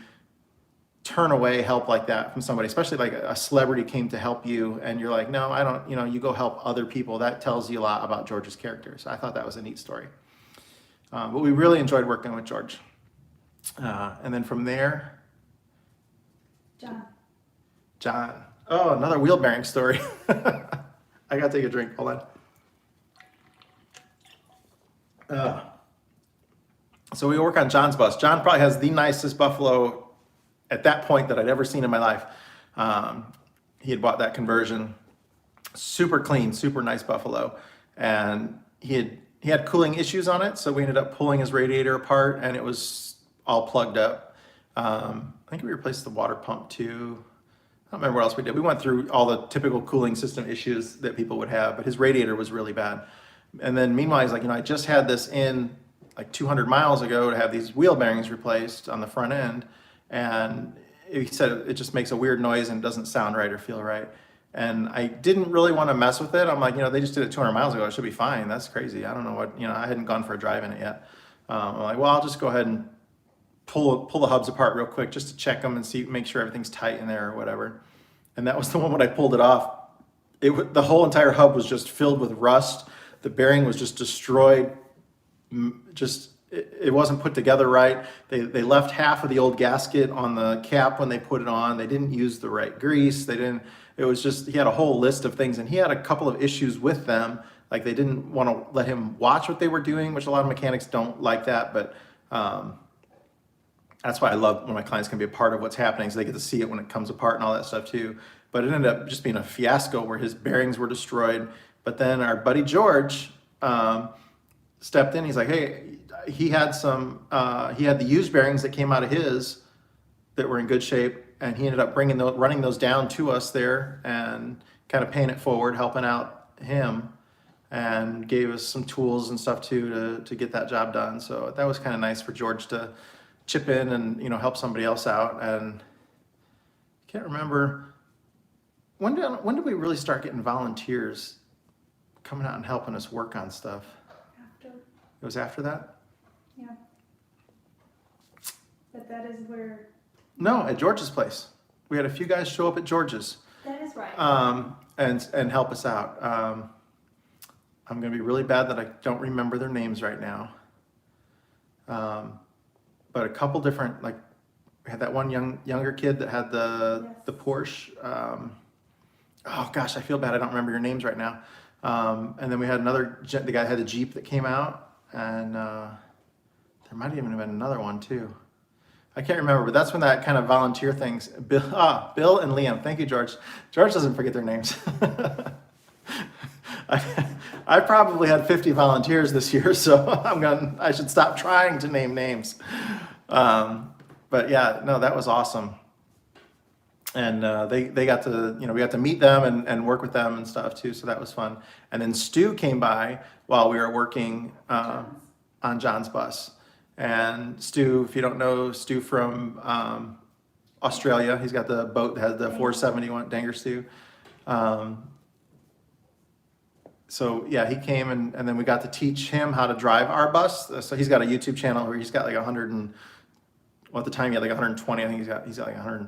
turn away help like that from somebody, especially like a celebrity came to help you, and you're like, no, I don't. You go help other people. That tells you a lot about George's character. So I thought that was a neat story. But we really enjoyed working with George. And then from there, John. Oh, another wheel bearing story. I gotta take a drink. Hold on. So we work on John's bus. John probably has the nicest Buffalo at that point that I'd ever seen in my life. He had bought that conversion. Super clean, super nice Buffalo. And he had cooling issues on it, so we ended up pulling his radiator apart, and it was all plugged up. I think we replaced the water pump too. I don't remember what else we did. We went through all the typical cooling system issues that people would have, but his radiator was really bad. And then meanwhile, he's like, I just had this in like 200 miles ago to have these wheel bearings replaced on the front end. And he said it just makes a weird noise and doesn't sound right or feel right. And I didn't really want to mess with it. I'm like, they just did it 200 miles ago. It should be fine. That's crazy. I don't know what, I hadn't gone for a drive in it yet. I'm like, well, I'll just go ahead and pull the hubs apart real quick just to check them and make sure everything's tight in there or whatever. And that was the one when I pulled it off. The whole entire hub was just filled with rust. The bearing was just destroyed. It wasn't put together right. They left half of the old gasket on the cap when they put it on. They didn't use the right grease. It was just, he had a whole list of things, and he had a couple of issues with them. Like they didn't want to let him watch what they were doing, which a lot of mechanics don't like that, but that's why I love when my clients can be a part of what's happening, so they get to see it when it comes apart and all that stuff too. But it ended up just being a fiasco where his bearings were destroyed. But then our buddy George stepped in. He's like, hey, he had the used bearings that came out of his that were in good shape, and he ended up running those down to us there and kind of paying it forward, helping out him, and gave us some tools and stuff too to get that job done. So that was kind of nice for George to chip in and help somebody else out. And I can't remember when did we really start getting volunteers coming out and helping us work on stuff? After, It was after that? yeah. But that is where, No, at George's place. We had a few guys show up at George's that is right. and help us out. I'm going to be really bad that I don't remember their names right now. But a couple different, like, we had that one younger kid that had the Porsche. Oh gosh, I feel bad. I don't remember your names right now. And then we had the guy that had the Jeep that came out, and there might even have been another one too. I can't remember, but that's when that kind of volunteer things. Bill and Liam. Thank you, George. George doesn't forget their names. I probably had 50 volunteers this year, so I should stop trying to name names. But yeah, no, that was awesome. And they got to, we got to meet them and work with them and stuff too, so that was fun. And then Stu came by while we were working on John's bus. And Stu, if you don't know Stu from Australia, he's got the boat that has the 471 Danger Stu. So yeah, he came and then we got to teach him how to drive our bus. So he's got a YouTube channel where he's got like 100 and, well, at the time he had like 120. I think he's got like 100,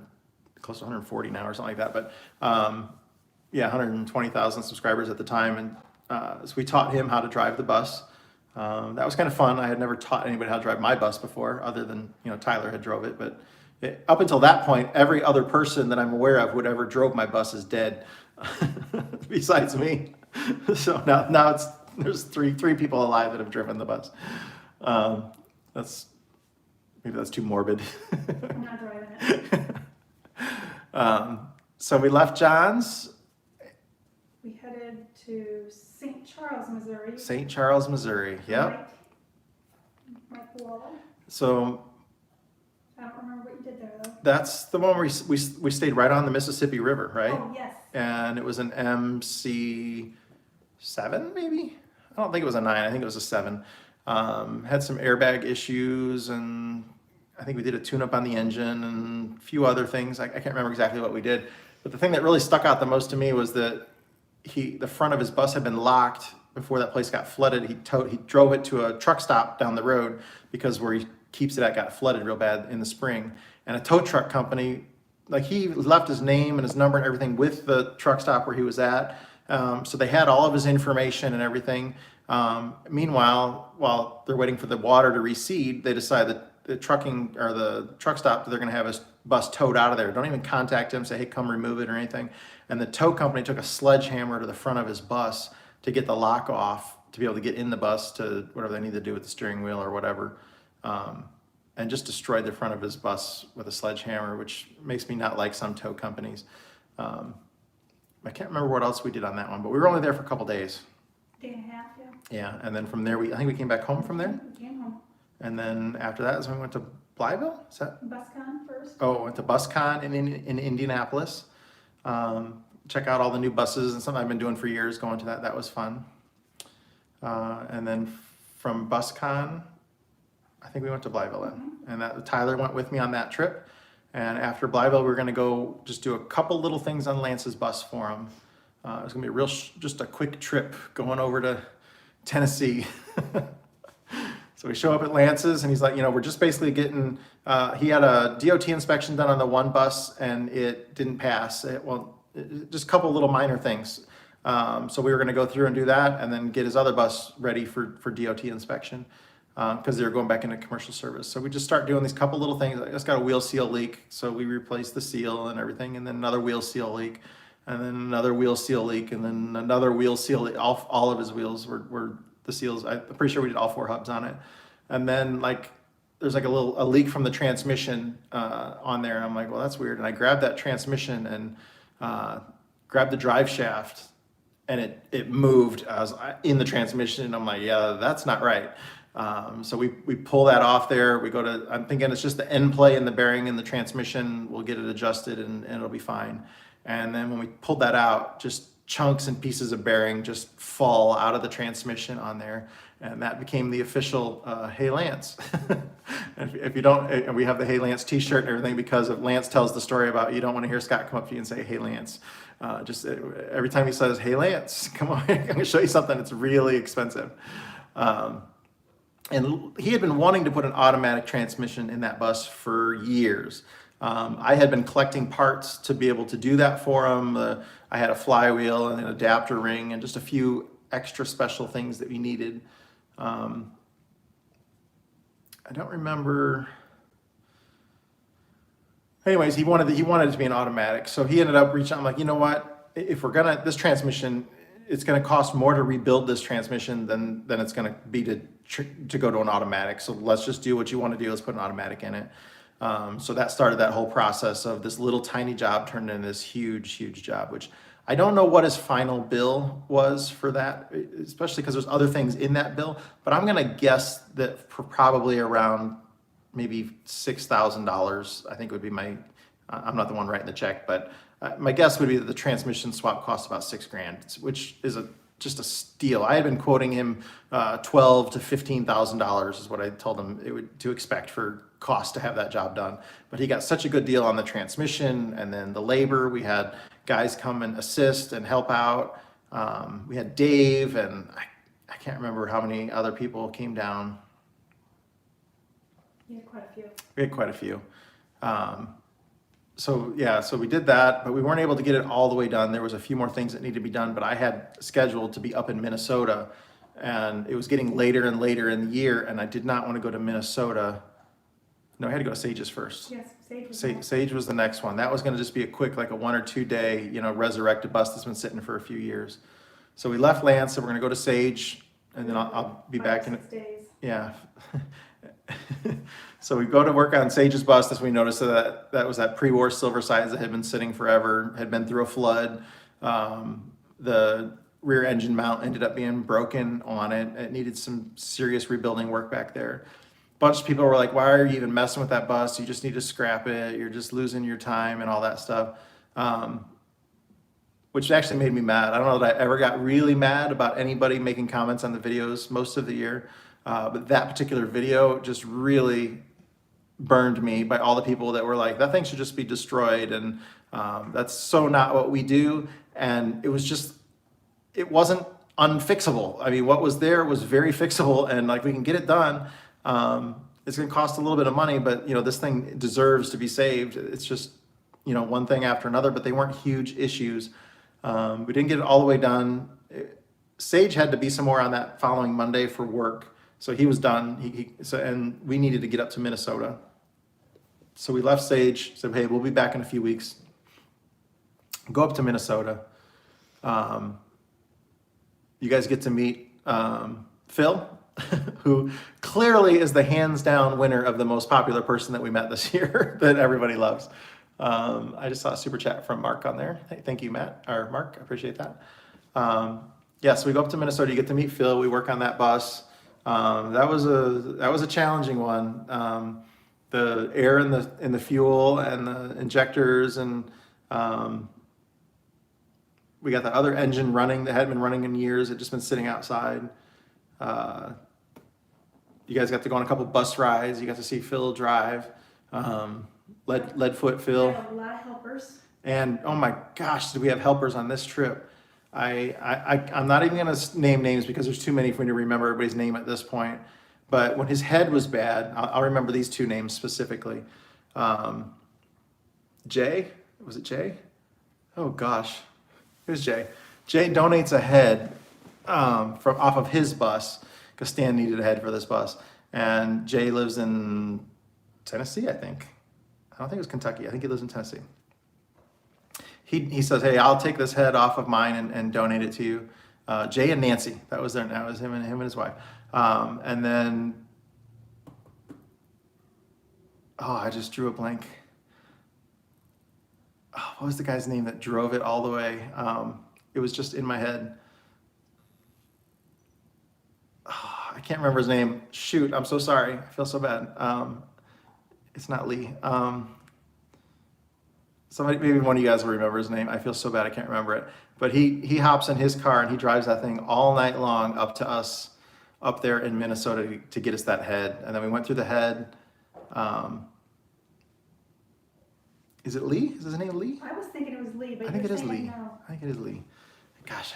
close to 140 now or something like that. But yeah, 120,000 subscribers at the time. And so we taught him how to drive the bus. That was kind of fun. I had never taught anybody how to drive my bus before, other than Tyler had drove it. But up until that point, every other person that I'm aware of who ever drove my bus is dead, besides me. So now there's three people alive that have driven the bus. Maybe that's too morbid. I'm not driving it. So we left John's. We headed to St. Charles, Missouri. St. Charles, Missouri. Yep. Mike Wall. So I don't remember what you did there though. that's the one where we stayed right on the Mississippi River, right? Oh, yes. And it was an MC7 maybe? I don't think it was a 9. I think it was a 7. Had some airbag issues, and I think we did a tune-up on the engine and a few other things. I can't remember exactly what we did. But the thing that really stuck out the most to me was that the front of his bus had been locked before that place got flooded. He drove it to a truck stop down the road because where he keeps it at got flooded real bad in the spring. And a tow truck company, like, he left his name and his number and everything with the truck stop where he was at. So they had all of his information and everything. Meanwhile, while they're waiting for the water to recede, they decide that the truck stop, they're going to have his bus towed out of there. Don't even contact him, say, hey, come remove it or anything. And the tow company took a sledgehammer to the front of his bus to get the lock off, to be able to get in the bus to whatever they need to do with the steering wheel or whatever. And just destroyed the front of his bus with a sledgehammer, which makes me not like some tow companies. I can't remember what else we did on that one, but we were only there for a couple days. Day and a half, yeah. Yeah, and then from there, I think we came back home from there. We came home. And then after that is when we went to Blytheville? Is that? BusCon first. Oh, went to BusCon in Indianapolis. Check out all the new buses and something I've been doing for years, going to that. That was fun. And then from BusCon, I think we went to Blytheville then. And Tyler went with me on that trip. And after Blytheville, we were going to go just do a couple little things on Lance's bus for him. It was going to be just a quick trip going over to Tennessee. So we show up at Lance's, and he's like, we're just basically getting, he had a DOT inspection done on the one bus, and it didn't pass. Just a couple little minor things. So we were going to go through and do that, and then get his other bus ready for DOT inspection, because they were going back into commercial service. So we just start doing these couple little things. I just got a wheel seal leak, so we replaced the seal and everything, and then another wheel seal leak, and then another wheel seal leak, and then another wheel seal leak. All of his wheels were the seals. I'm pretty sure we did all 4 hubs on it. And then there's like a leak from the transmission on there, and I'm like, well, that's weird. And I grabbed that transmission and grabbed the drive shaft and it moved. I was in the transmission, and I'm like, yeah, that's not right. So we pull that off there. We go to, I'm thinking it's just the end play in the bearing in the transmission. We'll get it adjusted and it'll be fine. And then when we pulled that out, just chunks and pieces of bearing just fall out of the transmission on there. And that became the official Hey Lance. If you don't, and we have the Hey Lance t-shirt and everything because of Lance tells the story about you don't want to hear Scott come up to you and say, Hey Lance. Just every time he says, Hey Lance, come on, I'm gonna show you something. It's really expensive. And he had been wanting to put an automatic transmission in that bus for years. I had been collecting parts to be able to do that for him. I had a flywheel and an adapter ring and just a few extra special things that we needed. I don't remember. Anyways, he wanted it to be an automatic. So he ended up reaching out. I'm like, you know what? If we're gonna, this transmission, it's gonna cost more to rebuild this transmission than it's gonna be to go to an automatic. So let's just do what you want to do. Let's put an automatic in it. So that started that whole process of this little tiny job turned into this huge, huge job, which I don't know what his final bill was for that, especially because there's other things in that bill, but I'm gonna guess that for probably around maybe $6,000, I think would be I'm not the one writing the check, but my guess would be that the transmission swap cost about $6,000, which is just a steal. I had been quoting him $12,000 to $15,000 is what I told him to expect for cost to have that job done. But he got such a good deal on the transmission and then the labor. We had guys come and assist and help out. We had Dave and I can't remember how many other people came down. Yeah, quite a few. We had quite a few. So we did that, but we weren't able to get it all the way done. There was a few more things that needed to be done, but I had scheduled to be up in Minnesota, and it was getting later and later in the year, and I did not want to go to Minnesota. No, I had to go to Sages first. Yes, Sage was next. Sage was the next one. That was going to just be a quick, like a 1 or 2 day, resurrected bus that's been sitting for a few years. So we left Lance, and we're going to go to Sage, and then I'll be 5 back or in. 6 days. Yeah. So we go to work on Sage's bus. That's when we noticed that was that pre-war silver size that had been sitting forever, had been through a flood. The rear engine mount ended up being broken on it. It needed some serious rebuilding work back there. A bunch of people were like, why are you even messing with that bus? You just need to scrap it. You're just losing your time and all that stuff. Which actually made me mad. I don't know that I ever got really mad about anybody making comments on the videos most of the year. But that particular video just really burned me by all the people that were like, that thing should just be destroyed. And that's so not what we do. And it wasn't unfixable. I mean, what was there was very fixable, and like we can get it done. It's going to cost a little bit of money, but this thing deserves to be saved. It's just, one thing after another, but they weren't huge issues. We didn't get it all the way done. Sage had to be somewhere on that following Monday for work. So he was done. And we needed to get up to Minnesota. So we left Sage, said, hey, we'll be back in a few weeks. Go up to Minnesota. You guys get to meet Phil, who clearly is the hands down winner of the most popular person that we met this year that everybody loves. I just saw a super chat from Mark on there. Hey, thank you, Matt, or Mark, I appreciate that. So we go up to Minnesota, you get to meet Phil, we work on that bus. That was a challenging one. The air in the fuel and the injectors, and we got the other engine running that hadn't been running in years. It had just been sitting outside. You guys got to go on a couple bus rides. You got to see Phil drive. Leadfoot We Phil. had a lot of helpers. And oh my gosh, did we have helpers on this trip? I'm not even gonna name names because there's too many for me to remember everybody's name at this point. But when his head was bad, I'll remember these two names specifically. Jay, was it Jay? Oh gosh, who's Jay? Jay donates a head from off of his bus because Stan needed a head for this bus. And Jay lives in Tennessee, I think. I don't think it was Kentucky. I think he lives in Tennessee. He says, hey, I'll take this head off of mine and donate it to you. Jay and Nancy, that was him and his wife. And then, I just drew a blank. Oh, what was the guy's name that drove it all the way? it was just in my head. I can't remember his name. Shoot, I'm so sorry. I feel so bad. It's not Lee. Somebody, maybe one of you guys will remember his name. I feel so bad I can't remember it. But he hops in his car and he drives that thing all night long up to us up there in Minnesota to get us that head. And then we went through the head. Is it Lee? Is his name Lee? I was thinking it was Lee, but I think it you're is saying Lee. no. I think it is Lee. Gosh,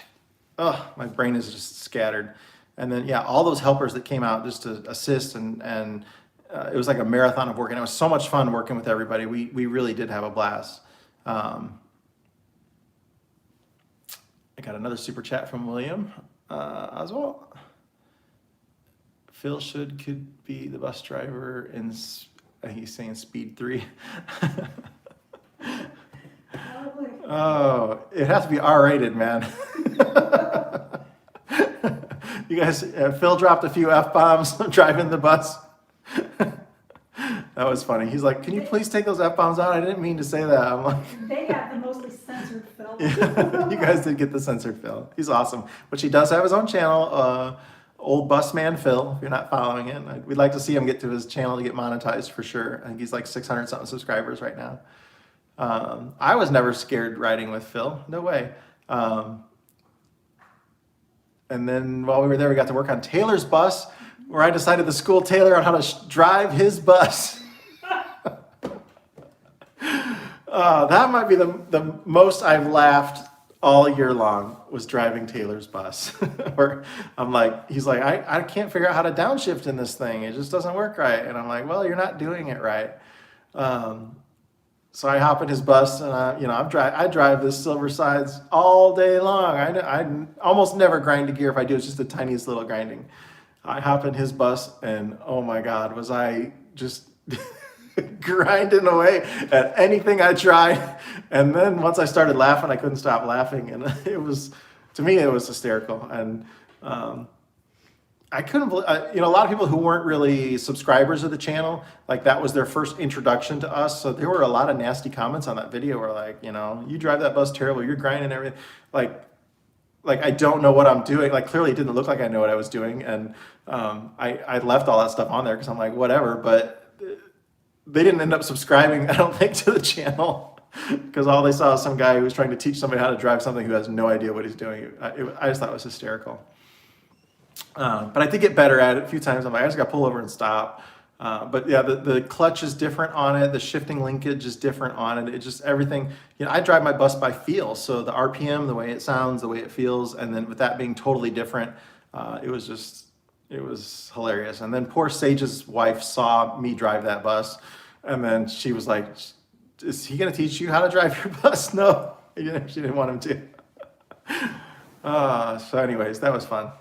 my brain is just scattered. And then, yeah, all those helpers that came out just to assist and it was like a marathon of work, and it was so much fun working with everybody. We really did have a blast. I got another super chat from William Oswald. Phil could be the bus driver in, he's saying Speed 3. Probably. Oh, it has to be R-rated, man. You guys, Phil dropped a few F-bombs driving the bus. That was funny. He's like, can you please take those F-bombs out? I didn't mean to say that. I'm like, They got the mostly censored film. yeah, you guys did get the censored Phil. He's awesome. But he does have his own channel, Old Busman Phil, if you're not following it. We'd like to see him get to his channel to get monetized for sure. I think he's like 600 something subscribers right now. I was never scared riding with Phil. No way. And then while we were there, we got to work on Taylor's bus, where I decided to school Taylor on how to drive his bus. That might be the most I've laughed all year long, was driving Taylor's bus. Where I'm like, he's like, I can't figure out how to downshift in this thing. It just doesn't work right. And I'm like, well, you're not doing it right. So I hop in his bus and I drive this Silver Sides all day long. I almost never grind a gear. If I do, it's just the tiniest little grinding. I hop in his bus and oh my God, was I just grinding away at anything I tried. And then once I started laughing, I couldn't stop laughing. And it was, to me, it was hysterical. And I couldn't believe, a lot of people who weren't really subscribers of the channel, like that was their first introduction to us. So there were a lot of nasty comments on that video where like, you drive that bus terrible, you're grinding everything. Like I don't know what I'm doing. Like clearly it didn't look like I know what I was doing. And I left all that stuff on there because I'm like, whatever, but they didn't end up subscribing, I don't think, to the channel because all they saw was some guy who was trying to teach somebody how to drive something who has no idea what he's doing. I just thought it was hysterical. But I did get better at it a few times. I'm like, I just got to pull over and stop. But yeah, the clutch is different on it. The shifting linkage is different on it. It just everything, I drive my bus by feel. So the RPM, the way it sounds, the way it feels. And then with that being totally different, it was hilarious. And then poor Sage's wife saw me drive that bus. And then she was like, is he going to teach you how to drive your bus? No, she didn't want him to. So anyways, that was fun.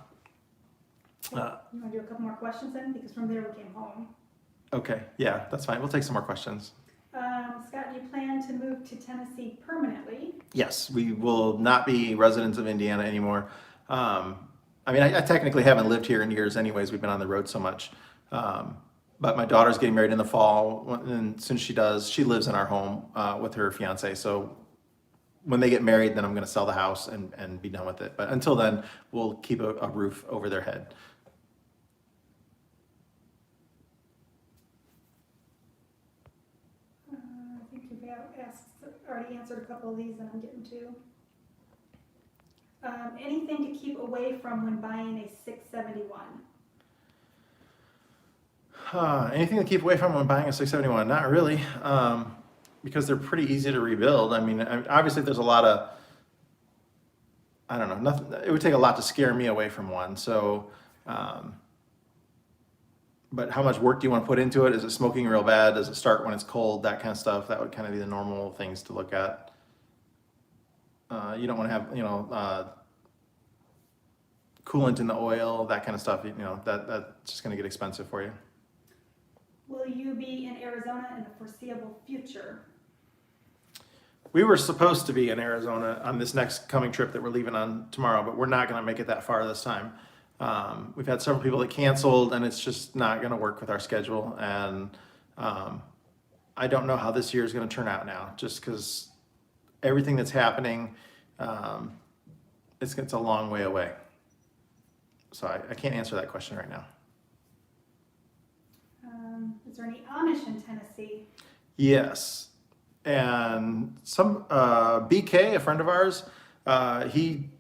You want to do a couple more questions then? Because from there we came home. Okay, yeah, that's fine. We'll take some more questions. Scott, do you plan to move to Tennessee permanently? Yes, we will not be residents of Indiana anymore. I technically haven't lived here in years anyways. We've been on the road so much. But my daughter's getting married in the fall, and since she does, she lives in our home with her fiance. So when they get married, then I'm going to sell the house and be done with it. But until then, we'll keep a roof over their head. I think you've already answered a couple of these that I'm getting to. Anything to keep away from when buying a 671? Anything to keep away from when buying a 671? Not really, because they're pretty easy to rebuild. Obviously there's a lot of, I don't know, nothing. It would take a lot to scare me away from one. So, but how much work do you want to put into it? Is it smoking real bad? Does it start when it's cold? That kind of stuff. That would kind of be the normal things to look at. You don't want to have, coolant in the oil, that kind of stuff. That's just going to get expensive for you. Will you be in Arizona in the foreseeable future? We were supposed to be in Arizona on this next coming trip that we're leaving on tomorrow, but we're not going to make it that far this time. We've had several people that canceled, and it's just not going to work with our schedule. And I don't know how this year is going to turn out now, just because everything that's happening. it's a long way away. So I can't answer that question right now. Is there any Amish in Tennessee? Yes. And some BK, a friend of ours, he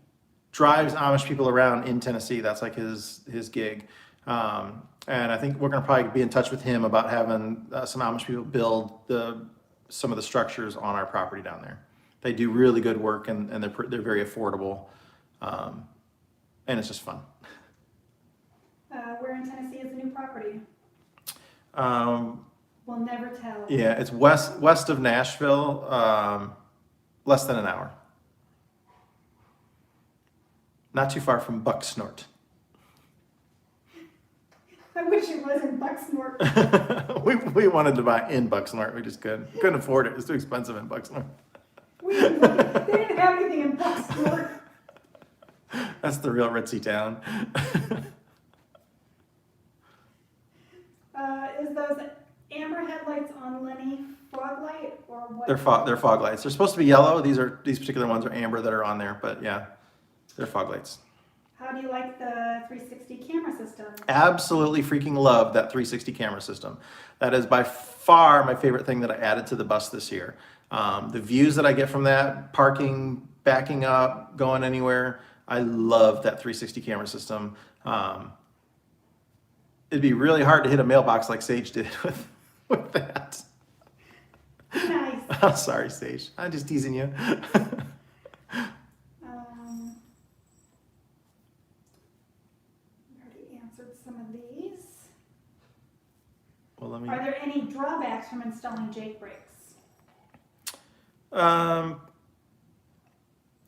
drives Amish people around in Tennessee. That's like his gig. And I think we're going to probably be in touch with him about having some Amish people build some of the structures on our property down there. They do really good work, and they're very affordable, and it's just fun. Where in Tennessee is the new property? We'll never tell. Yeah, it's west of Nashville, less than an hour. Not too far from Bucksnort. I wish it was in Bucksnort. we wanted to buy in Bucksnort, we just couldn't afford it. It's too expensive in Bucksnort. They didn't have anything in Bucksnort. That's the real ritzy town. Is those amber headlights on Lenny fog light or what? They're fog lights. They're supposed to be yellow. These particular ones are amber that are on there, but yeah, they're fog lights. How do you like the 360 camera system? Absolutely freaking love that 360 camera system. That is by far my favorite thing that I added to the bus this year. The views that I get from that, parking, backing up, going anywhere, I love that 360 camera system. It'd be really hard to hit a mailbox like Sage did with that. Nice. I'm sorry, Sage. I'm just teasing you. Already answered some of these. Well, let me. Are there any drawbacks from installing Jake brakes? Not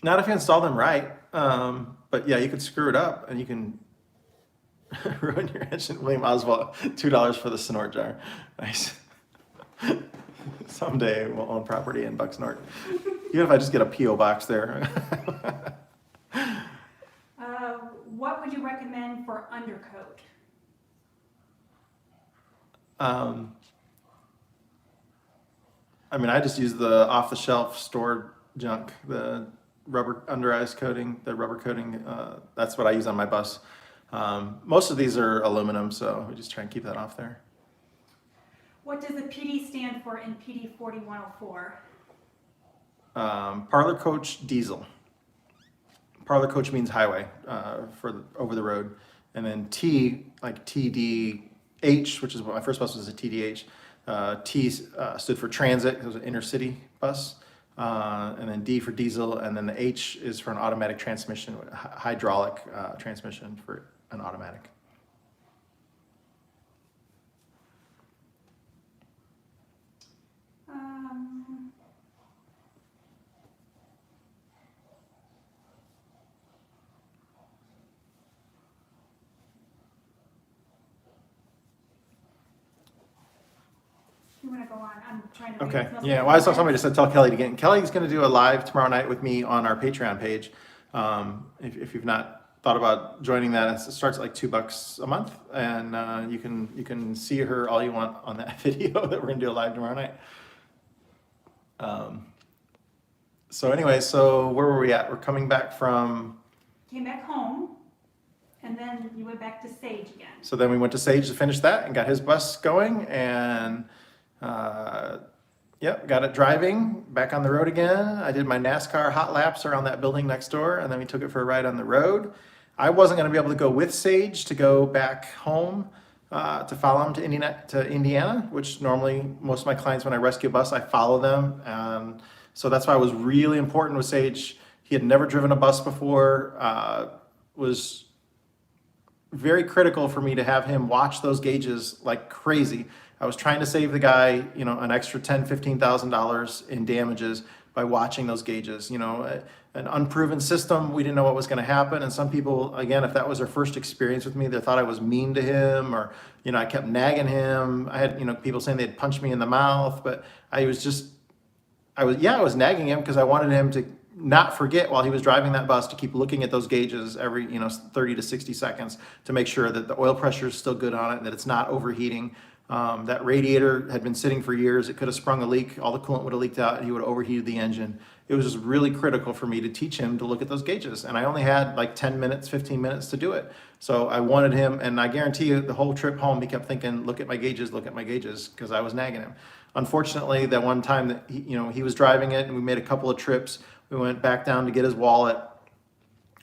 if you install them right. But yeah, you could screw it up and you can ruin your engine. William Oswald, $2 for the snort jar. Nice. Someday we'll own property in Bucksnort. Even if I just get a P.O. box there. What would you recommend for undercoat? I mean, I just use the off-the-shelf stored junk, the rubber under eyes coating, the rubber coating. That's what I use on my bus. Most of these are aluminum, so we just try and keep that off there. What does the PD stand for in PD 4104? Parlor coach diesel. Parlor coach means highway, for over the road. And then T, like TDH, which is what my first bus was, a TDH. T stood for transit, it was an inner city bus. And then D for diesel, and then the H is for an automatic transmission, hydraulic transmission for an automatic. You want to go on? I'm trying to. Okay, yeah, well, I saw somebody just said, tell Kelly to get in. Kelly's gonna do a live tomorrow night with me on our Patreon page. If you've not thought about joining that, it starts at like $2 a month, and you can see her all you want on that video that we're gonna do a live tomorrow night. So anyway, so where were we at? We're coming back from, Came back home, and then you went back to Sage again. so then we went to Sage to finish that and got his bus going, and yep, got it driving back on the road again. I did my NASCAR hot laps around that building next door, and then we took it for a ride on the road. I wasn't going to be able to go with Sage to go back home to follow him to Indiana, which normally most of my clients, when I rescue a bus, I follow them. So that's why it was really important with Sage. He had never driven a bus before. Was very critical for me to have him watch those gauges like crazy. I was trying to save the guy, an extra $10,000, $15,000 in damages by watching those gauges. An unproven system, we didn't know what was going to happen. And some people, again, if that was their first experience with me, they thought I was mean to him, or, I kept nagging him. I had, people saying they'd punch me in the mouth, but I was nagging him because I wanted him to not forget while he was driving that bus to keep looking at those gauges every 30 to 60 seconds to make sure that the oil pressure is still good on it, that it's not overheating. That radiator had been sitting for years. It could have sprung a leak. All the coolant would have leaked out, and he would have overheated the engine. it was just really critical for me to teach him to look at those gauges. And I only had like 10 minutes, 15 minutes to do it. So I wanted him, and I guarantee you the whole trip home, he kept thinking, look at my gauges, because I was nagging him. Unfortunately, that one time that he was driving it and we made a couple of trips, we went back down to get his wallet.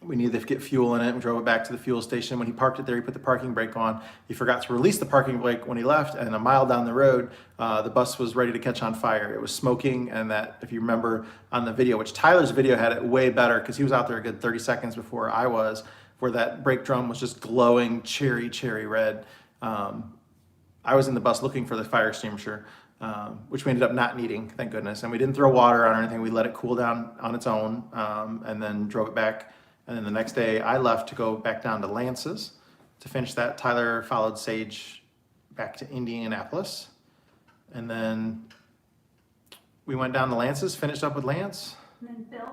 We needed to get fuel in it. We drove it back to the fuel station. When he parked it there, he put the parking brake on. He forgot to release the parking brake when he left, and a mile down the road, the bus was ready to catch on fire. It was smoking, and that, if you remember on the video, which Tyler's video had it way better because he was out there a good 30 seconds before I was, where that brake drum was just glowing cherry red. I was in the bus looking for the fire extinguisher, which we ended up not needing, thank goodness. And we didn't throw water on or anything. We let it cool down on its own, and then drove it back. And then the next day I left to go back down to Lance's to finish that. Tyler followed Sage back to Indianapolis. And then we went down to Lance's, finished up with Lance. And then Bill.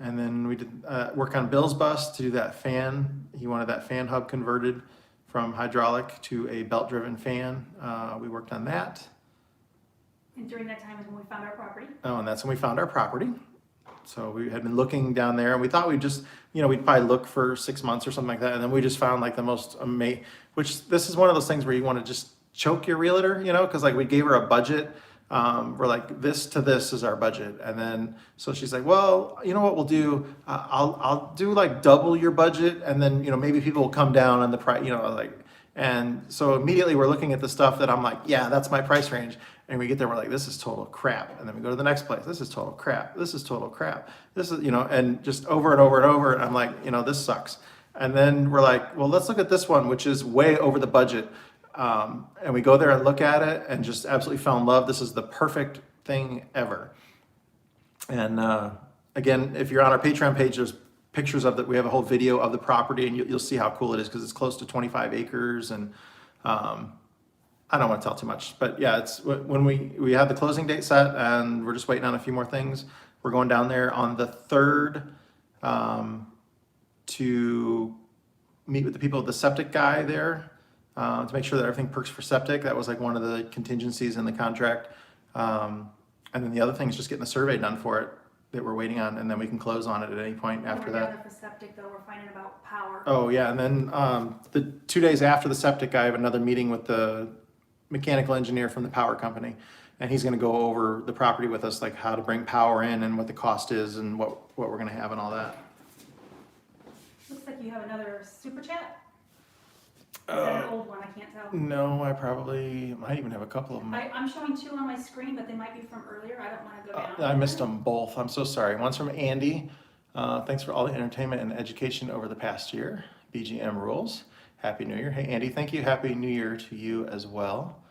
And then we did work on Bill's bus to do that fan. He wanted that fan hub converted from hydraulic to a belt-driven fan. We worked on that. And during that time is when we found our property. Oh, and that's when we found our property. So we had been looking down there, and we thought we'd just, we'd probably look for 6 months or something like that. And then we just found like the most amazing, which this is one of those things where you want to just choke your realtor, because like we gave her a budget. We're like, this to this is our budget. And then, so she's like, well, you know what we'll do? I'll do like double your budget. And then, maybe people will come down on the price, and so immediately we're looking at the stuff that I'm like, yeah, that's my price range. And we get there, we're like, this is total crap. And then we go to the next place. This is total crap. This is total crap. This is, and just over and over and over. And I'm like, this sucks. And then we're like, well, let's look at this one, which is way over the budget. And we go there and look at it and just absolutely fell in love. This is the perfect thing ever. And again, if you're on our Patreon page, there's pictures of that. We have a whole video of the property, and you'll see how cool it is because it's close to 25 acres. And I don't want to tell too much, but yeah, it's when we have the closing date set, and we're just waiting on a few more things. We're going down there on the 3rd to meet with the people, the septic guy there, to make sure that everything perks for septic. That was like one of the contingencies in the contract. And then the other thing is just getting a survey done for it that we're waiting on, and then we can close on it at any point after that. Down at the septic, though, we're finding about power. Oh yeah, and then the 2 days after the septic, I have another meeting with the mechanical engineer from the power company, and he's going to go over the property with us, like how to bring power in and what the cost is and what we're going to have and all that. Looks like you have another super chat. Is that an old one? I can't tell. No, I probably might even have a couple of them. I'm showing 2 on my screen, but they might be from earlier. I don't want to go down. I missed them both. I'm so sorry. One's from Andy. Thanks for all the entertainment and education over the past year. BGM rules. Happy New Year. Hey, Andy, thank you. Happy New Year to you as well.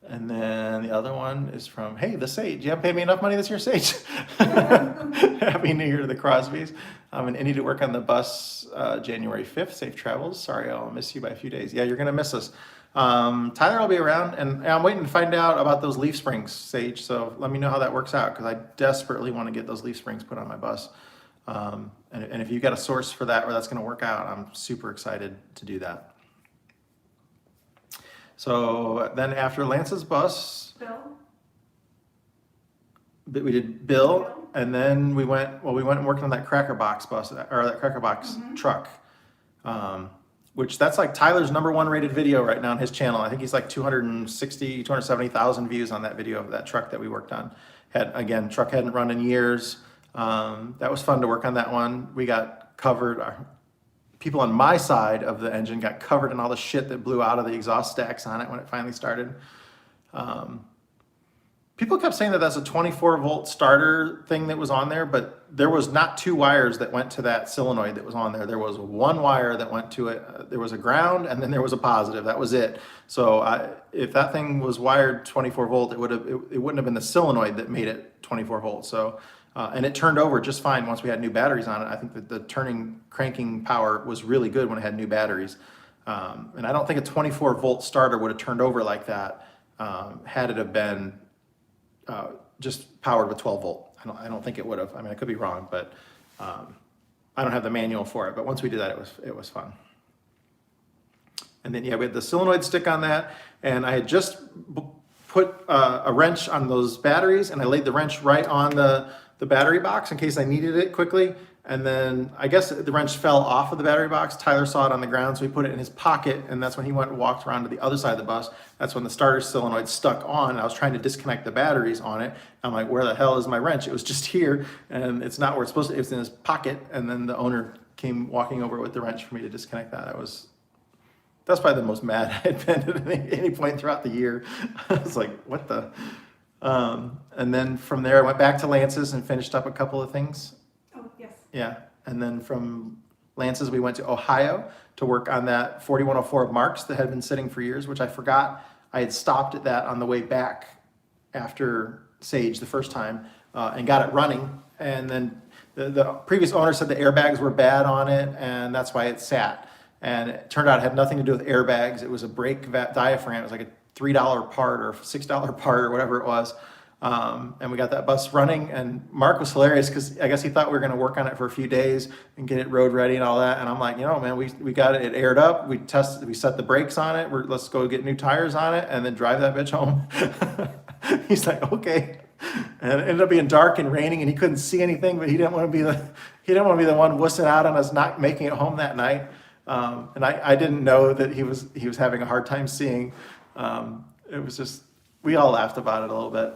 And then the other one is from, hey, the Sage. You haven't paid me enough money this year, Sage. Happy New Year to the Crosbys. I'm in Indy to work on the bus January 5th. Safe travels. Sorry, I'll miss you by a few days. Yeah, you're going to miss us. Tyler will be around, and I'm waiting to find out about those leaf springs, Sage. So let me know how that works out, because I desperately want to get those leaf springs put on my bus. And if you got a source for that where that's going to work out, I'm super excited to do that. So then after Lance's bus, we did Bill, and then we went and worked on that Cracker Box bus, or that Cracker Box truck, which that's like Tyler's #1 rated video right now on his channel. I think he's like 270,000 views on that video of that truck that we worked on. Truck hadn't run in years. That was fun to work on that one. We got covered. People on my side of the engine got covered in all the shit that blew out of the exhaust stacks on it when it finally started. People kept saying that that's a 24-volt starter thing that was on there, but there was not 2 wires that went to that solenoid that was on there. There was 1 wire that went to it. There was a ground, and then there was a positive. That was it. So if that thing was wired 24 volt, it wouldn't have been the solenoid that made it 24 volts. So. And it turned over just fine once we had new batteries on it. I think that the cranking power was really good when it had new batteries. And I don't think a 24-volt starter would have turned over like that had it have been just powered with 12 volt. I don't think it would have. I mean, I could be wrong, but I don't have the manual for it. But once we did that, it was fun. And then, yeah, we had the solenoid stick on that, and I had just put a wrench on those batteries, and I laid the wrench right on the the battery box in case I needed it quickly. And then I guess the wrench fell off of the battery box. Tyler saw it on the ground, so he put it in his pocket, and that's when he went and walked around to the other side of the bus. That's when the starter solenoid stuck on, and I was trying to disconnect the batteries on it. I'm like, where the hell is my wrench? It was just here, and it's not where it's supposed to. It was in his pocket, and then the owner came walking over with the wrench for me to disconnect that. That's probably the most mad I had been at any point throughout the year. I was like, what the? And then from there, I went back to Lance's and finished up a couple of things. Oh, yes. Yeah, and then from Lance's, we went to Ohio to work on that 4104 of Mark's that had been sitting for years, which I forgot. I had stopped at that on the way back after Sage the first time and got it running. And then the previous owner said the airbags were bad on it, and that's why it sat. And it turned out it had nothing to do with airbags. It was a brake diaphragm. It was like a $3 part or $6 part or whatever it was. And we got that bus running, and Mark was hilarious because I guess he thought we were going to work on it for a few days and get it road ready and all that. And I'm like, man, we got it. It aired up. We set the brakes on it. Let's go get new tires on it and then drive that bitch home. He's like, okay. And it ended up being dark and raining, and he couldn't see anything, but he didn't want to be the one wussing out on us not making it home that night. And I didn't know that he was having a hard time seeing. It was just, we all laughed about it a little bit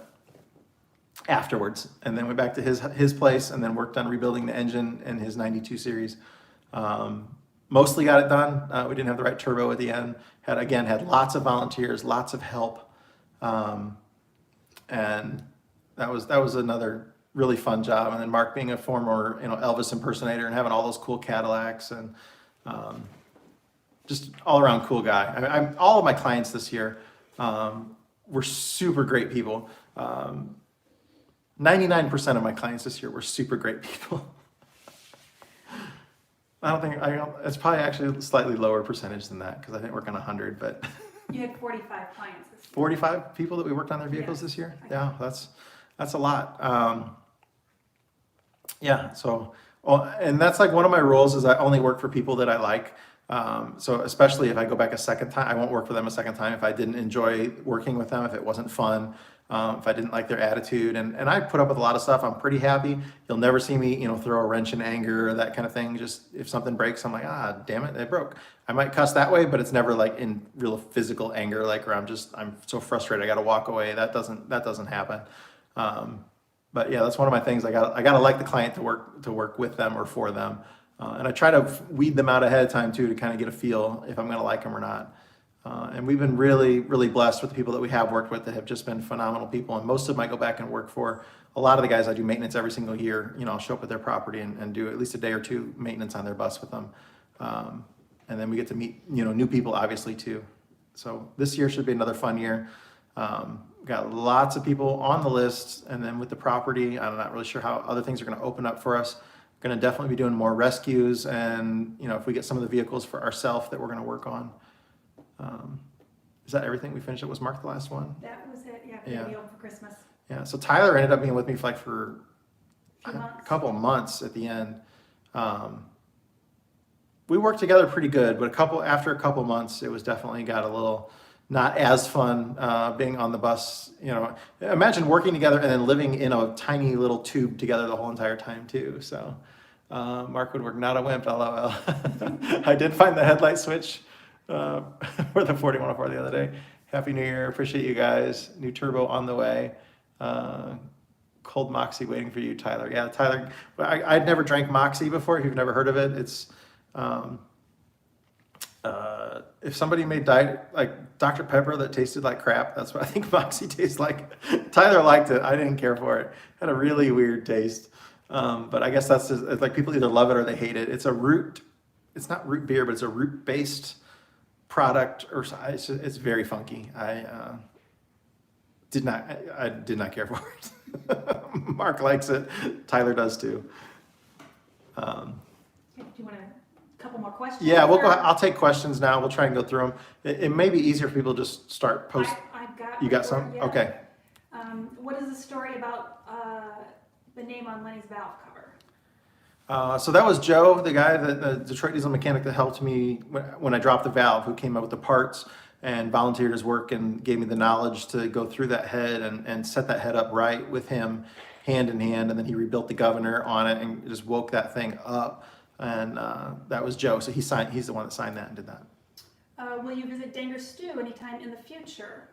afterwards, and then went back to his place and then worked on rebuilding the engine in his 92 series. Mostly got it done. We didn't have the right turbo at the end. Had lots of volunteers, lots of help. And that was another really fun job. And then Mark being a former, Elvis impersonator and having all those cool Cadillacs, and just all around cool guy. All of my clients this year were super great people. 99% of my clients this year were super great people. It's probably actually a slightly lower percentage than that because I didn't work on 100, but You had 45 clients this year. 45 people that we worked on their vehicles this year. Yeah, that's a lot. And that's like one of my rules is I only work for people that I like. So especially if I go back a second time, I won't work for them a second time if I didn't enjoy working with them, if it wasn't fun, if I didn't like their attitude. And I put up with a lot of stuff. I'm pretty happy. You'll never see me, throw a wrench in anger or that kind of thing. Just if something breaks, I'm like, damn it, it broke. I might cuss that way, but it's never like in real physical anger, like where I'm so frustrated, I got to walk away. That doesn't happen. But yeah, that's one of my things. I gotta like the client to work with them or for them. And I try to weed them out ahead of time too, to kind of get a feel if I'm going to like them or not. And we've been really, really blessed with the people that we have worked with that have just been phenomenal people. And most of them I go back and work for. A lot of the guys I do maintenance every single year. I'll show up at their property and do at least a day or two maintenance on their bus with them. And then we get to meet, new people obviously too. So this year should be another fun year. Got lots of people on the list, and then with the property, I'm not really sure how other things are going to open up for us. Going to definitely be doing more rescues, and if we get some of the vehicles for ourselves that we're going to work on. Is that everything? We finished it. Was Mark the last one? That was it. Yeah, Yeah. be open for Christmas. Yeah. So Tyler ended up being with me for Few a months. couple of months at the end. We worked together pretty good, but after a couple months, it was definitely got a little not as fun being on the bus. Imagine working together and then living in a tiny little tube together the whole entire time too. So Mark would work, not a wimp, LOL. I did find the headlight switch for the 4104 the other day. Happy New Year. Appreciate you guys. New turbo on the way. Cold Moxie waiting for you, Tyler. Yeah, Tyler, I'd never drank Moxie before. If you've never heard of it, it's if somebody made like Dr. Pepper that tasted like crap, that's what I think Moxie tastes like. Tyler liked it. I didn't care for it. It had a really weird taste. But I guess that's just, it's like people either love it or they hate it. It's not root beer, but it's a root-based product, or it's very funky. I did not care for it. Mark likes it. Tyler does too. Do you want a couple more questions? Yeah, we'll or- go. I'll take questions now. We'll try and go through them. It may be easier for people to just start post. I've got. You got one, some? yeah. Okay. What is the story about the name on Lenny's valve cover? So that was Joe, the guy, the Detroit diesel mechanic that helped me when I dropped the valve, who came up with the parts and volunteered his work and gave me the knowledge to go through that head and set that head up right with him. hand in hand, and then he rebuilt the governor on it and just woke that thing up. And that was Joe. So he's the one that signed that and did that. Will you visit Danger Stew anytime in the future?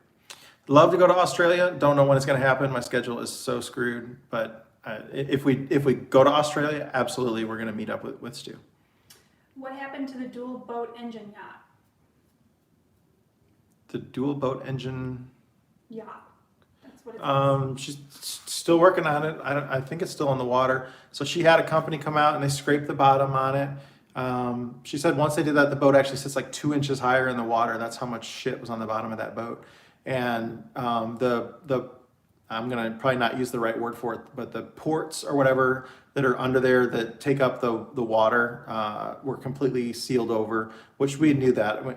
Love to go to Australia. Don't know when it's going to happen. My schedule is so screwed. But if we go to Australia, absolutely, we're going to meet up with Stu. What happened to the dual boat engine yacht? The dual boat engine. Yacht. That's what it is. She's still working on it. I think it's still in the water. So she had a company come out and they scraped the bottom on it. She said once they did that, the boat actually sits like 2 inches higher in the water. That's how much shit was on the bottom of that boat. And I'm gonna probably not use the right word for it, but the ports or whatever that are under there that take up the water were completely sealed over, which we knew that. I mean,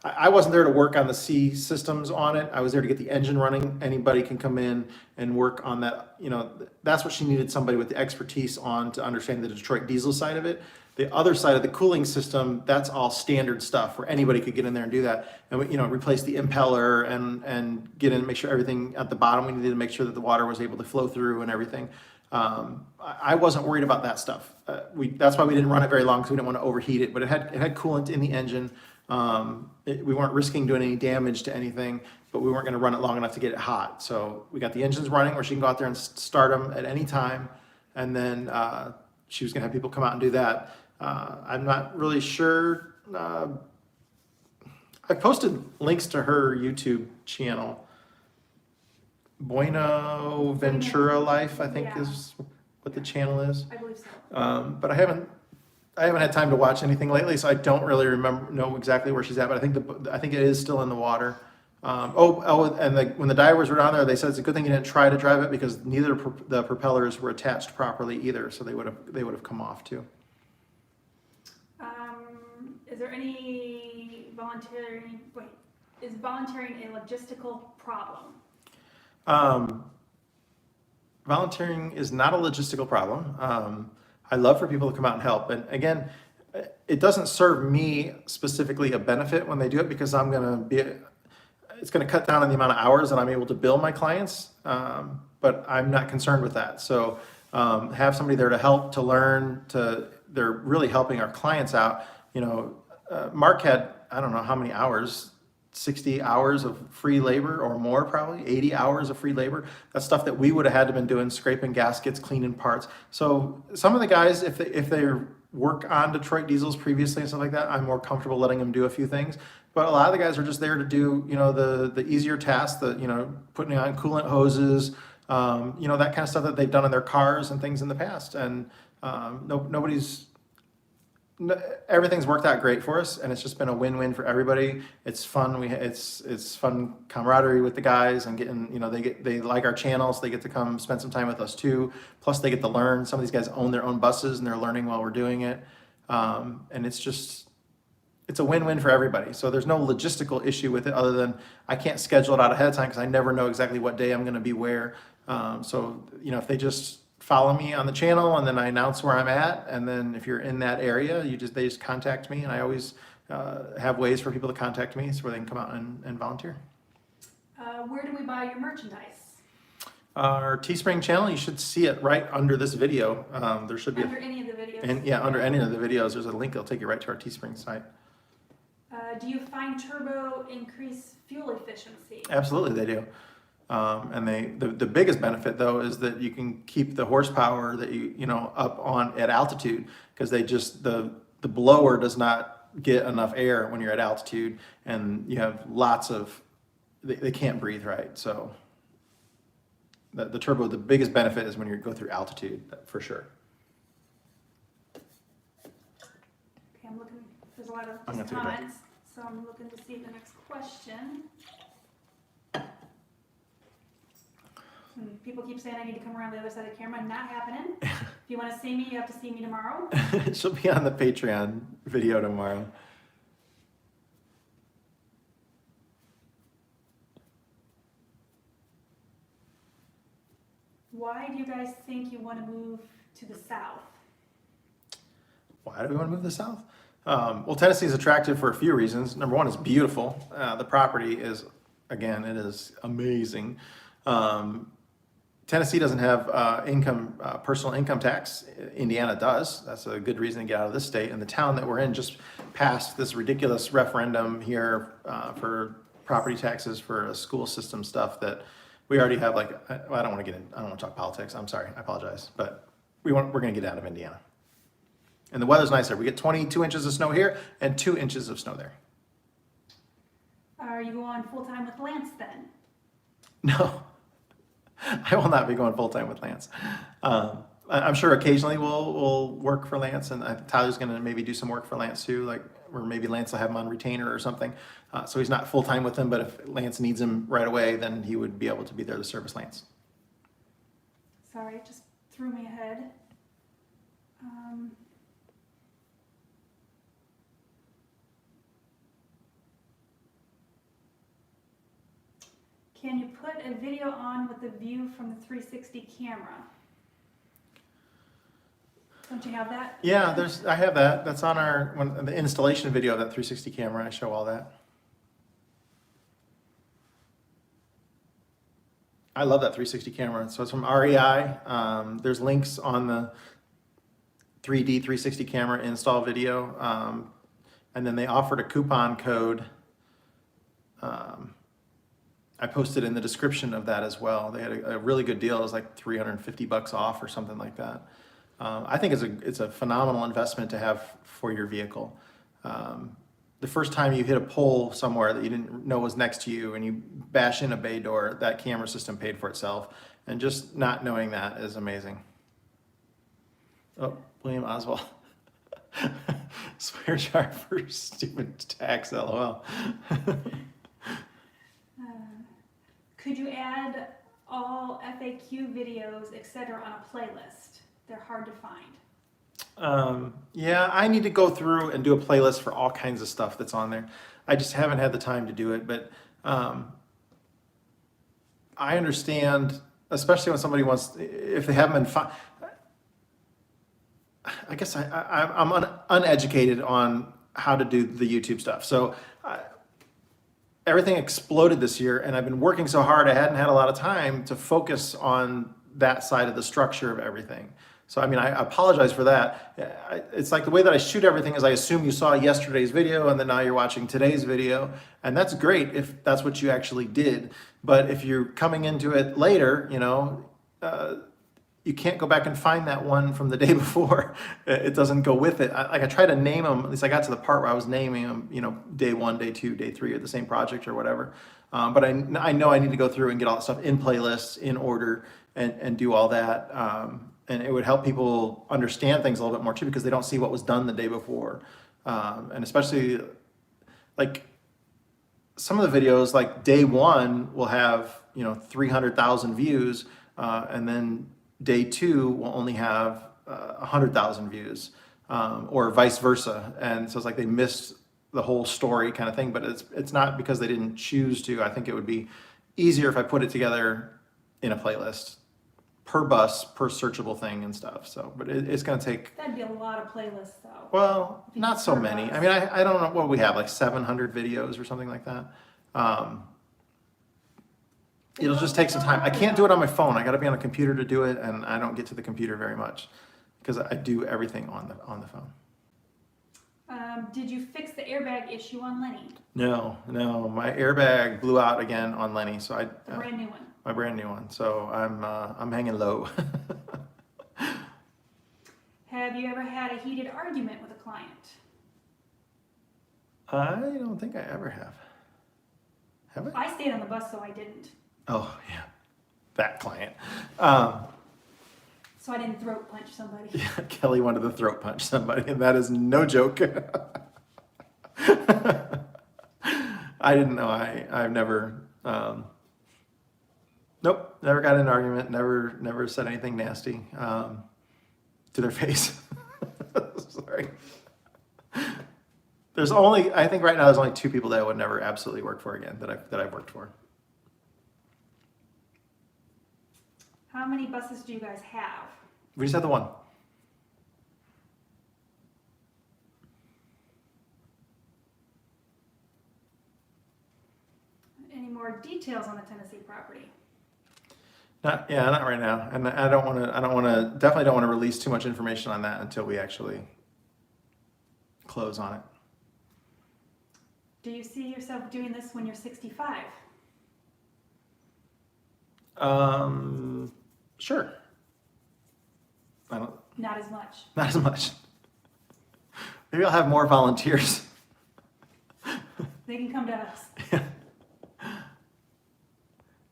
I wasn't there to work on the sea systems on it. I was there to get the engine running. Anybody can come in and work on that. You know, that's what she needed, somebody with the expertise on to understand the Detroit diesel side of it. The other side of the cooling system, that's all standard stuff where anybody could get in there and do that. And we, replace the impeller and get in, make sure everything at the bottom, we needed to make sure that the water was able to flow through and everything. I wasn't worried about that stuff. That's why we didn't run it very long, because we didn't want to overheat it, but it had coolant in the engine. We weren't risking doing any damage to anything, but we weren't going to run it long enough to get it hot. So we got the engines running where she can go out there and start them at any time. And then she was going to have people come out and do that. I'm not really sure. I posted links to her YouTube channel. Bueno Ventura Life, I think, Yeah. is what the channel is. I believe so. But I haven't had time to watch anything lately, so I don't really know exactly where she's at. But I think it is still in the water. And when the divers were down there, they said it's a good thing you didn't try to drive it, because neither the propellers were attached properly either, so they would have come off too. Is there any volunteering? Wait, is volunteering a logistical problem? Volunteering is not a logistical problem. I love for people to come out and help. And again, it doesn't serve me specifically a benefit when they do it, because it's going to cut down on the amount of hours that I'm able to bill my clients. But I'm not concerned with that. So have somebody there to help, to learn, they're really helping our clients out. Mark had, I don't know how many hours, 60 hours of free labor or more, probably 80 hours of free labor. That's stuff that we would have had to been doing, scraping gaskets, cleaning parts. So some of the guys, if they work on Detroit diesels previously and stuff like that, I'm more comfortable letting them do a few things. But a lot of the guys are just there to do, the easier tasks, putting on coolant hoses, that kind of stuff that they've done in their cars and things in the past. And everything's worked out great for us, and it's just been a win-win for everybody. It's fun. It's fun camaraderie with the guys, and getting, they like our channel, so they get to come spend some time with us too. Plus they get to learn. Some of these guys own their own buses and they're learning while we're doing it. And it's a win-win for everybody. So there's no logistical issue with it, other than I can't schedule it out ahead of time because I never know exactly what day I'm going to be where. So if they just follow me on the channel and then I announce where I'm at, and then if you're in that area, they just contact me, and I always have ways for people to contact me so where they can come out and volunteer. Where do we buy your merchandise? Our Teespring channel, you should see it right under this video. There should be Under any of the videos? under any of the videos, there's a link that'll take you right to our Teespring site. Do you find turbo increase fuel efficiency? Absolutely, they do. And the biggest benefit though is that you can keep the horsepower that you up on at altitude, because the blower does not get enough air when you're at altitude, and you have they can't breathe right. So the turbo, the biggest benefit is when you go through altitude, for sure. Okay, I'm looking. There's a lot of I'm gonna take it back. comments, so I'm looking to see the next question. People keep saying I need to come around the other side of the camera. Not happening. If you want to see me, you have to see me tomorrow. She'll be on the Patreon video tomorrow. Why do you guys think you want to move to the south? Why do we want to move to the south? Well, Tennessee is attractive for a few reasons. Number one, it's beautiful. The property is, again, it is amazing. Tennessee doesn't have personal income tax. Indiana does. That's a good reason to get out of this state. And the town that we're in just passed this ridiculous referendum here for property taxes for school system stuff that we already have. Like, I don't want to get in. I don't want to talk politics. I'm sorry. I apologize. But we're going to get out of Indiana. And the weather's nice there. We get 22 inches of snow here and 2 inches of snow there. Are you going full-time with Lance then? No. I will not be going full-time with Lance. I'm sure occasionally we'll work for Lance, and Tyler's going to maybe do some work for Lance too, like, or maybe Lance will have him on retainer or something. So he's not full-time with him, but if Lance needs him right away, then he would be able to be there to service Lance. Sorry, it just threw me ahead. Can you put a video on with the view from the 360 camera? Don't you have that? Yeah, I have that. That's on the installation video of that 360 camera. I show all that. I love that 360 camera. So it's from REI. There's links on the 3D 360 camera install video. And then they offered a coupon code. I posted in the description of that as well. They had a really good deal. It was like $350 off or something like that. I think it's a phenomenal investment to have for your vehicle. The first time you hit a pole somewhere that you didn't know was next to you and you bash in a bay door, that camera system paid for itself. And just not knowing that is amazing. Oh, William Oswald. Swear jar for stupid tax, LOL. Could you add all FAQ videos, etc. on a playlist? They're hard to find. Yeah, I need to go through and do a playlist for all kinds of stuff that's on there. I just haven't had the time to do it, but I understand, especially when somebody wants, if they haven't been I guess I'm uneducated on how to do the YouTube stuff. So everything exploded this year, and I've been working so hard, I hadn't had a lot of time to focus on that side of the structure of everything. So, I mean, I apologize for that. It's like the way that I shoot everything is I assume you saw yesterday's video and then now you're watching today's video. And that's great if that's what you actually did. But if you're coming into it later, you can't go back and find that one from the day before. It doesn't go with it. I try to name them, at least I got to the part where I was naming them, day 1, day 2, day 3 of the same project or whatever. But I know I need to go through and get all that stuff in playlists, in order, and do all that. And it would help people understand things a little bit more too, because they don't see what was done the day before. And especially like some of the videos, like day 1 will have, 300,000 views. And then day 2 will only have 100,000 views, or vice versa. And so it's like they missed the whole story kind of thing, but it's not because they didn't choose to. I think it would be easier if I put it together in a playlist per bus, per searchable thing and stuff. So, but it's going to take. That'd be a lot of playlists though. Well, not so many. I mean, I don't know what we have, like 700 videos or something like that. It'll just take some time. I can't do it on my phone. I got to be on a computer to do it, and I don't get to the computer very much because I do everything on the phone. Did you fix the airbag issue on Lenny? No, my airbag blew out again on Lenny, so The brand new one. my brand new one. So I'm hanging low. Have you ever had a heated argument with a client? I don't think I ever have. Have I? I stayed on the bus, so I didn't. Oh yeah, that client. So I didn't throat punch somebody. Yeah, Kelly wanted to throat punch somebody, and that is no joke. I didn't know. I've never. Nope, never got in an argument. Never said anything nasty to their face. Sorry. I think right now there's only 2 people that I would never absolutely work for again that I've worked for. How many buses do you guys have? We just had the one. Any more details on the Tennessee property? Not right now. And definitely don't want to release too much information on that until we actually close on it. Do you see yourself doing this when you're 65? Sure. I don't, Not as much. not as much. Maybe I'll have more volunteers. They can come to us.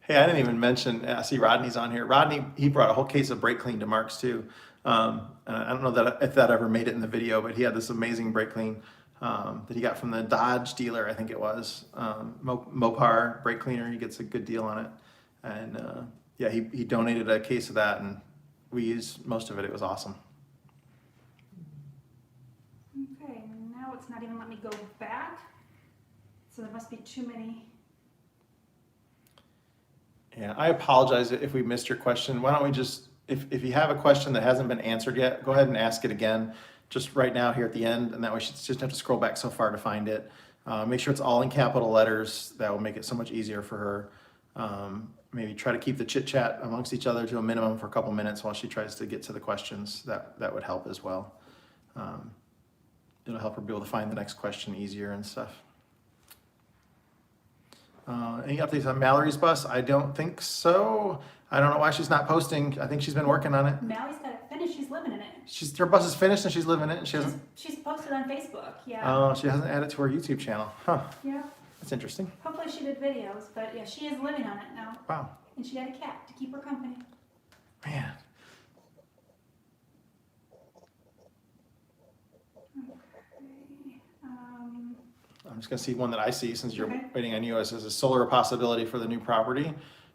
Hey, I didn't even mention, I see Rodney's on here. Rodney, he brought a whole case of brake clean to Mark's too. And I don't know if that ever made it in the video, but he had this amazing brake clean that he got from the Dodge dealer, I think it was. Mopar brake cleaner, he gets a good deal on it. And yeah, he donated a case of that and we used most of it. It was awesome. Okay, now it's not even letting me go back. So there must be too many. Yeah, I apologize if we missed your question. Why don't we just, if you have a question that hasn't been answered yet, go ahead and ask it again, just right now here at the end, and that way you just have to scroll back so far to find it. Make sure it's all in capital letters. That will make it so much easier for her. Maybe try to keep the chit chat amongst each other to a minimum for a couple minutes while she tries to get to the questions. That would help as well. It'll help her be able to find the next question easier and stuff. Any updates on Mallory's bus? I don't think so. I don't know why she's not posting. I think she's been working on it. Mally's got it finished. She's living in it. Her bus is finished and she's living in it. And she hasn't. She's posted on Facebook. Yeah. Oh, she hasn't added to her YouTube channel. Huh. Yeah. That's interesting. Hopefully she did videos, but yeah, she is living on it now. Wow. And she had a cat to keep her company. Man. Okay. I'm just gonna see one that I see since you're Okay. waiting on you. Is a solar a possibility for the new property?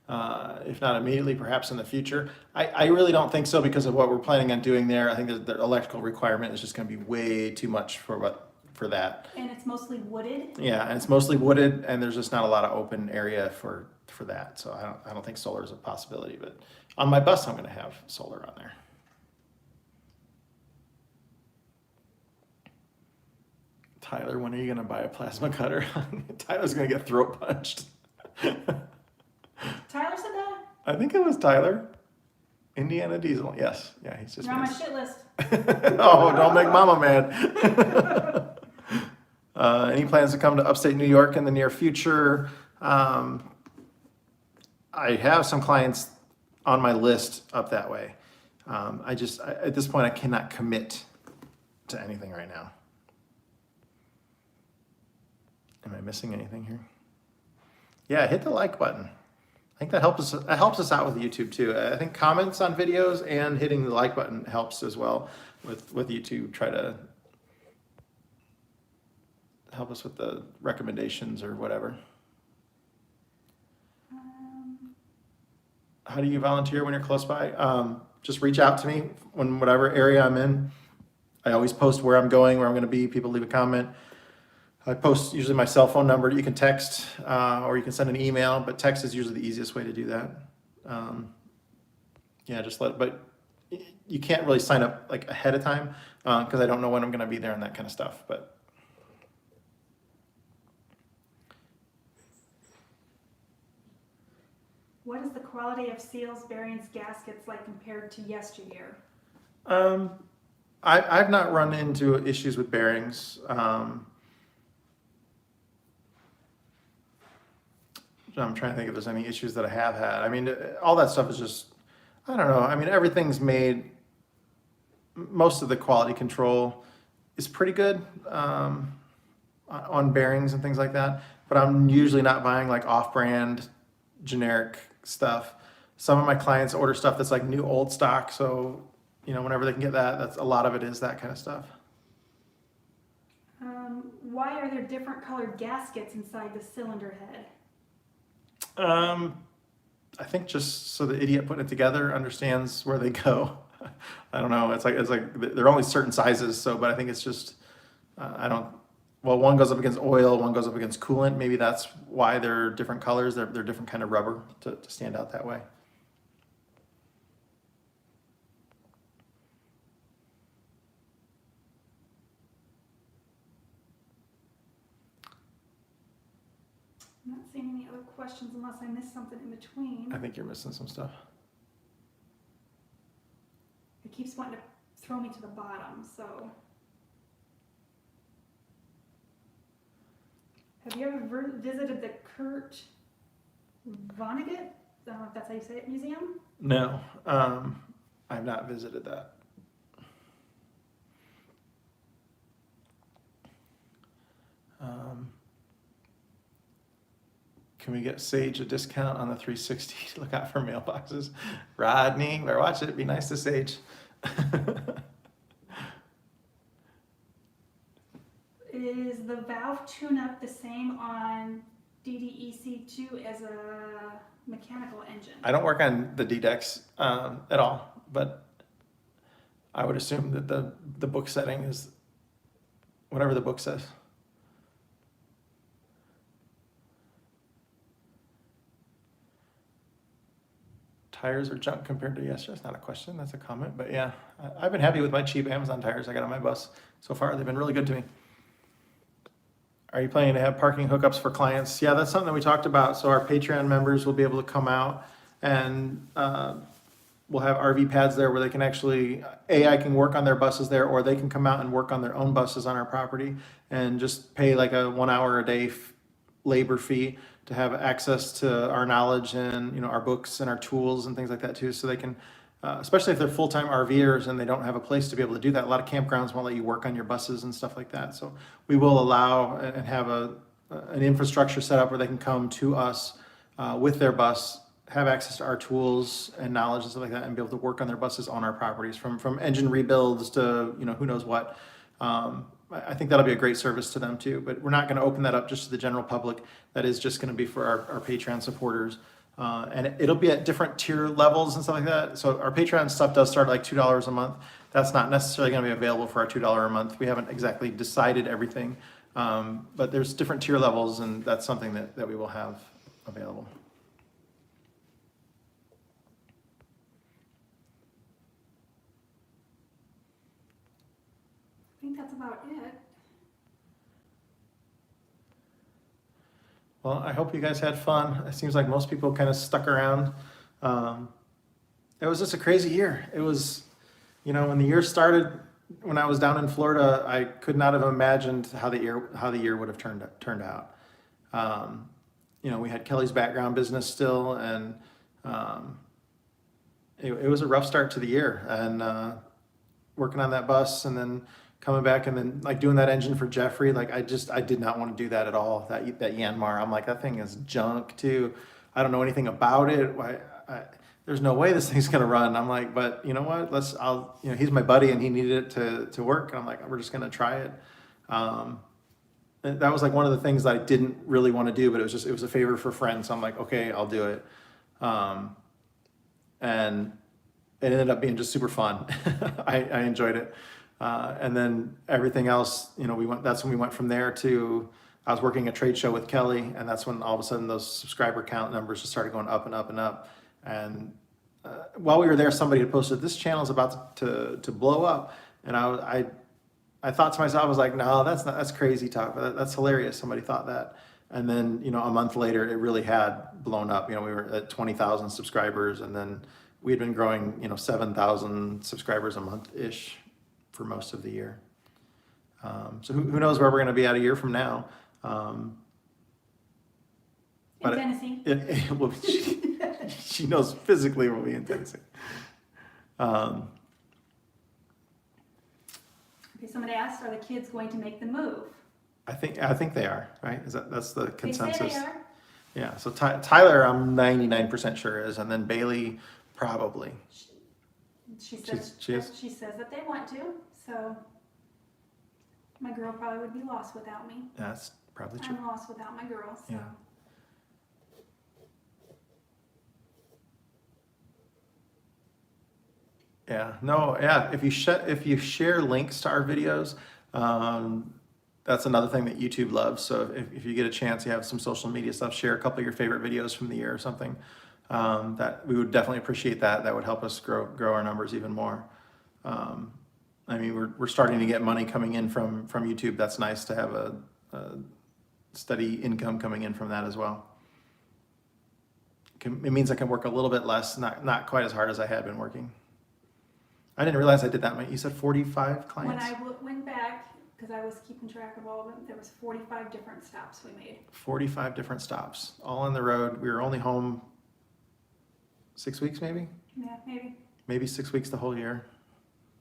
If not immediately, perhaps in the future. I really don't think so because of what we're planning on doing there. I think that the electrical requirement is just gonna be way too much for that. And it's mostly wooded. Yeah, and it's mostly wooded, and there's just not a lot of open area for that. So I don't think solar is a possibility. But on my bus, I'm gonna have solar on there. Tyler, when are you gonna buy a plasma cutter? Tyler's gonna get throat punched. Tyler said that? I think it was Tyler. Indiana Diesel. Yes. Yeah, he's just. You're on my shit list. Oh, don't make Mama mad. Any plans to come to upstate New York in the near future? I have some clients on my list up that way. At this point, I cannot commit to anything right now. Am I missing anything here? Yeah, hit the like button. I think that helps us out with YouTube too. I think comments on videos and hitting the like button helps as well with YouTube. Try to help us with the recommendations or whatever. How do you volunteer when you're close by? Just reach out to me when whatever area I'm in. I always post where I'm going, where I'm going to be. People leave a comment. I post usually my cell phone number. You can text or you can send an email, but text is usually the easiest way to do that. Yeah, but you can't really sign up like ahead of time because I don't know when I'm going to be there and that kind of stuff. But What is the quality of seals, bearings, gaskets like compared to yesteryear? I've not run into issues with bearings. I'm trying to think if there's any issues that I have had. I mean, all that stuff is just, I don't know. I mean, everything's made, most of the quality control is pretty good on bearings and things like that. But I'm usually not buying like off-brand generic stuff. Some of my clients order stuff that's like new old stock. So, whenever they can get that, that's a lot of it is that kind of stuff. Why are there different colored gaskets inside the cylinder head? I think just so the idiot putting it together understands where they go. I don't know. It's like they're only certain sizes. So, but I think it's just, one goes up against oil, one goes up against coolant. Maybe that's why they're different colors. They're different kind of rubber to stand out that way. I'm not seeing any other questions unless I missed something in between. I think you're missing some stuff. keeps wanting to throw me to the bottom, so. Have you ever visited the Kurt Vonnegut, I don't know if that's how you say it, museum? No, I've not visited that. Can we get Sage a discount on the 360? Look out for mailboxes. Rodney, better watch it. Be nice to Sage. Is the valve tune-up the same on DDEC2 as a mechanical engine? I don't work on the DDEX at all, but I would assume that the book setting is whatever the book says. Tires are junk compared to yesterday. That's not a question, that's a comment. But yeah, I've been happy with my cheap Amazon tires I got on my bus so far. They've been really good to me. Are you planning to have parking hookups for clients? Yeah, that's something that we talked about. So our Patreon members will be able to come out and we'll have RV pads there where they can actually, I can work on their buses there, or they can come out and work on their own buses on our property and just pay like a 1 hour a day labor fee to have access to our knowledge and, you know, our books and our tools and things like that too. So they can, especially if they're full-time RVers and they don't have a place to be able to do that. A lot of campgrounds won't let you work on your buses and stuff like that. So we will allow and have an infrastructure set up where they can come to us with their bus, have access to our tools and knowledge and stuff like that, and be able to work on their buses on our properties, from engine rebuilds to, you know, who knows what. I think that'll be a great service to them too, but we're not going to open that up just to the general public. That is just going to be for our Patreon supporters. And it'll be at different tier levels and stuff like that. So our Patreon stuff does start at like $2 a month. That's not necessarily going to be available for our $2 a month. We haven't exactly decided everything, but there's different tier levels, and that's something that we will have available. I think that's about it. Well, I hope you guys had fun. It seems like most people kind of stuck around. It was just a crazy year. It was, you know, when the year started, when I was down in Florida, I could not have imagined how the year would have turned out. You know, we had Kelly's background business still, and it was a rough start to the year. And working on that bus, and then coming back, and then like doing that engine for Jeffrey, like I did not want to do that at all. That Yanmar, I'm like, that thing is junk too. I don't know anything about it. There's no way this thing's gonna run. I'm like, but you know what? You know, he's my buddy and he needed it to work. And I'm like, we're just gonna try it. And that was like one of the things that I didn't really want to do, but it was a favor for friends. So I'm like, okay, I'll do it. And it ended up being just super fun. I enjoyed it. And then everything else, you know, that's when we went from there to, I was working a trade show with Kelly, and that's when all of a sudden those subscriber count numbers just started going up and up and up. And while we were there, somebody had posted, this channel is about to blow up. And I thought to myself, I was like, no, that's crazy talk. That's hilarious. Somebody thought that. And then, you know, a month later, it really had blown up. You know, we were at 20,000 subscribers, and then we had been growing, you know, 7,000 subscribers a month-ish for most of the year. So who knows where we're going to be at a year from now. In Tennessee. It will be, she knows physically we'll be in Tennessee. Okay, somebody asked, are the kids going to make the move? I think they are, right? That's the consensus? They say they are. Yeah, so Tyler, I'm 99% sure is, and then Bailey, probably. She says that they want to, so my girl probably would be lost without me. That's probably true. I'm lost without my girl, so. Yeah. Yeah, no, yeah. If you share links to our videos, that's another thing that YouTube loves. So if you get a chance, you have some social media stuff, share a couple of your favorite videos from the year or something. That we would definitely appreciate that. That would help us grow our numbers even more. I mean, we're starting to get money coming in from YouTube. That's nice to have a steady income coming in from that as well. It means I can work a little bit less, not quite as hard as I had been working. I didn't realize I did that many. You said 45 When clients? I went back, because I was keeping track of all of them, there was 45 different stops we made. 45 different stops, all on the road. We were only home 6 weeks, maybe? Yeah, maybe. Maybe 6 weeks the whole year.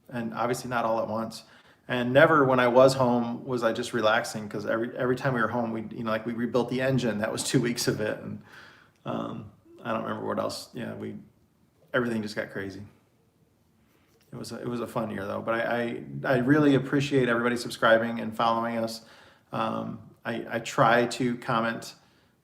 And obviously not all at once. And never when I was home was I just relaxing, because every time we were home, we, you know, like we rebuilt the engine. That was 2 weeks of it. And I don't remember what else. Yeah, everything just got crazy. It was a fun year though, but I really appreciate everybody subscribing and following us. I try to comment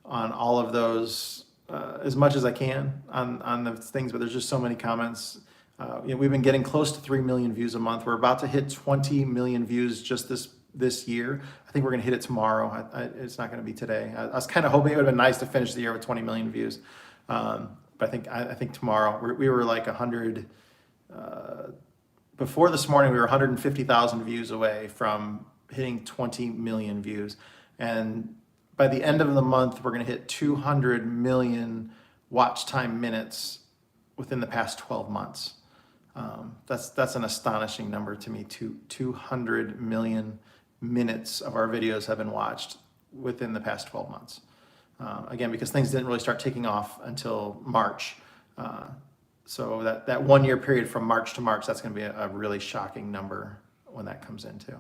on all of those as much as I can on the things, but there's just so many comments. You know, we've been getting close to 3 million views a month. We're about to hit 20 million views just this year. I think we're going to hit it tomorrow. It's not going to be today. I was kind of hoping it would have been nice to finish the year with 20 million views, but I think tomorrow we were like 100. Before this morning, we were 150,000 views away from hitting 20 million views. And by the end of the month, we're going to hit 200 million watch time minutes within the past 12 months. That's an astonishing number to me. 200 million minutes of our videos have been watched within the past 12 months. Again, because things didn't really start taking off until March. So that 1 year period from March to March, that's going to be a really shocking number when that comes in too.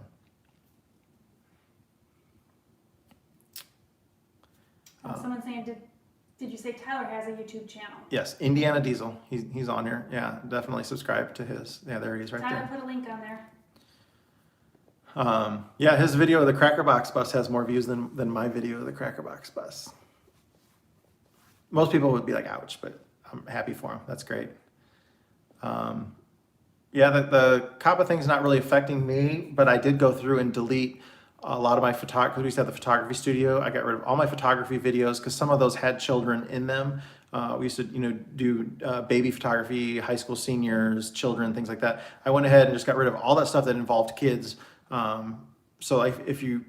Someone's saying, did you say Tyler has a YouTube channel? Yes, Indiana Diesel. He's on here. Yeah, definitely subscribe to his. Yeah, there he is right Tyler, there. put a link on there. Yeah, his video of the Cracker Box bus has more views than my video of the Cracker Box bus. Most people would be like, ouch, but I'm happy for him. That's great. Yeah, the COPPA thing's not really affecting me, but I did go through and delete a lot of my photography. We used to have the photography studio. I got rid of all my photography videos because some of those had children in them. We used to, do baby photography, high school seniors, children, things like that. I went ahead and just got rid of all that stuff that involved kids. So if you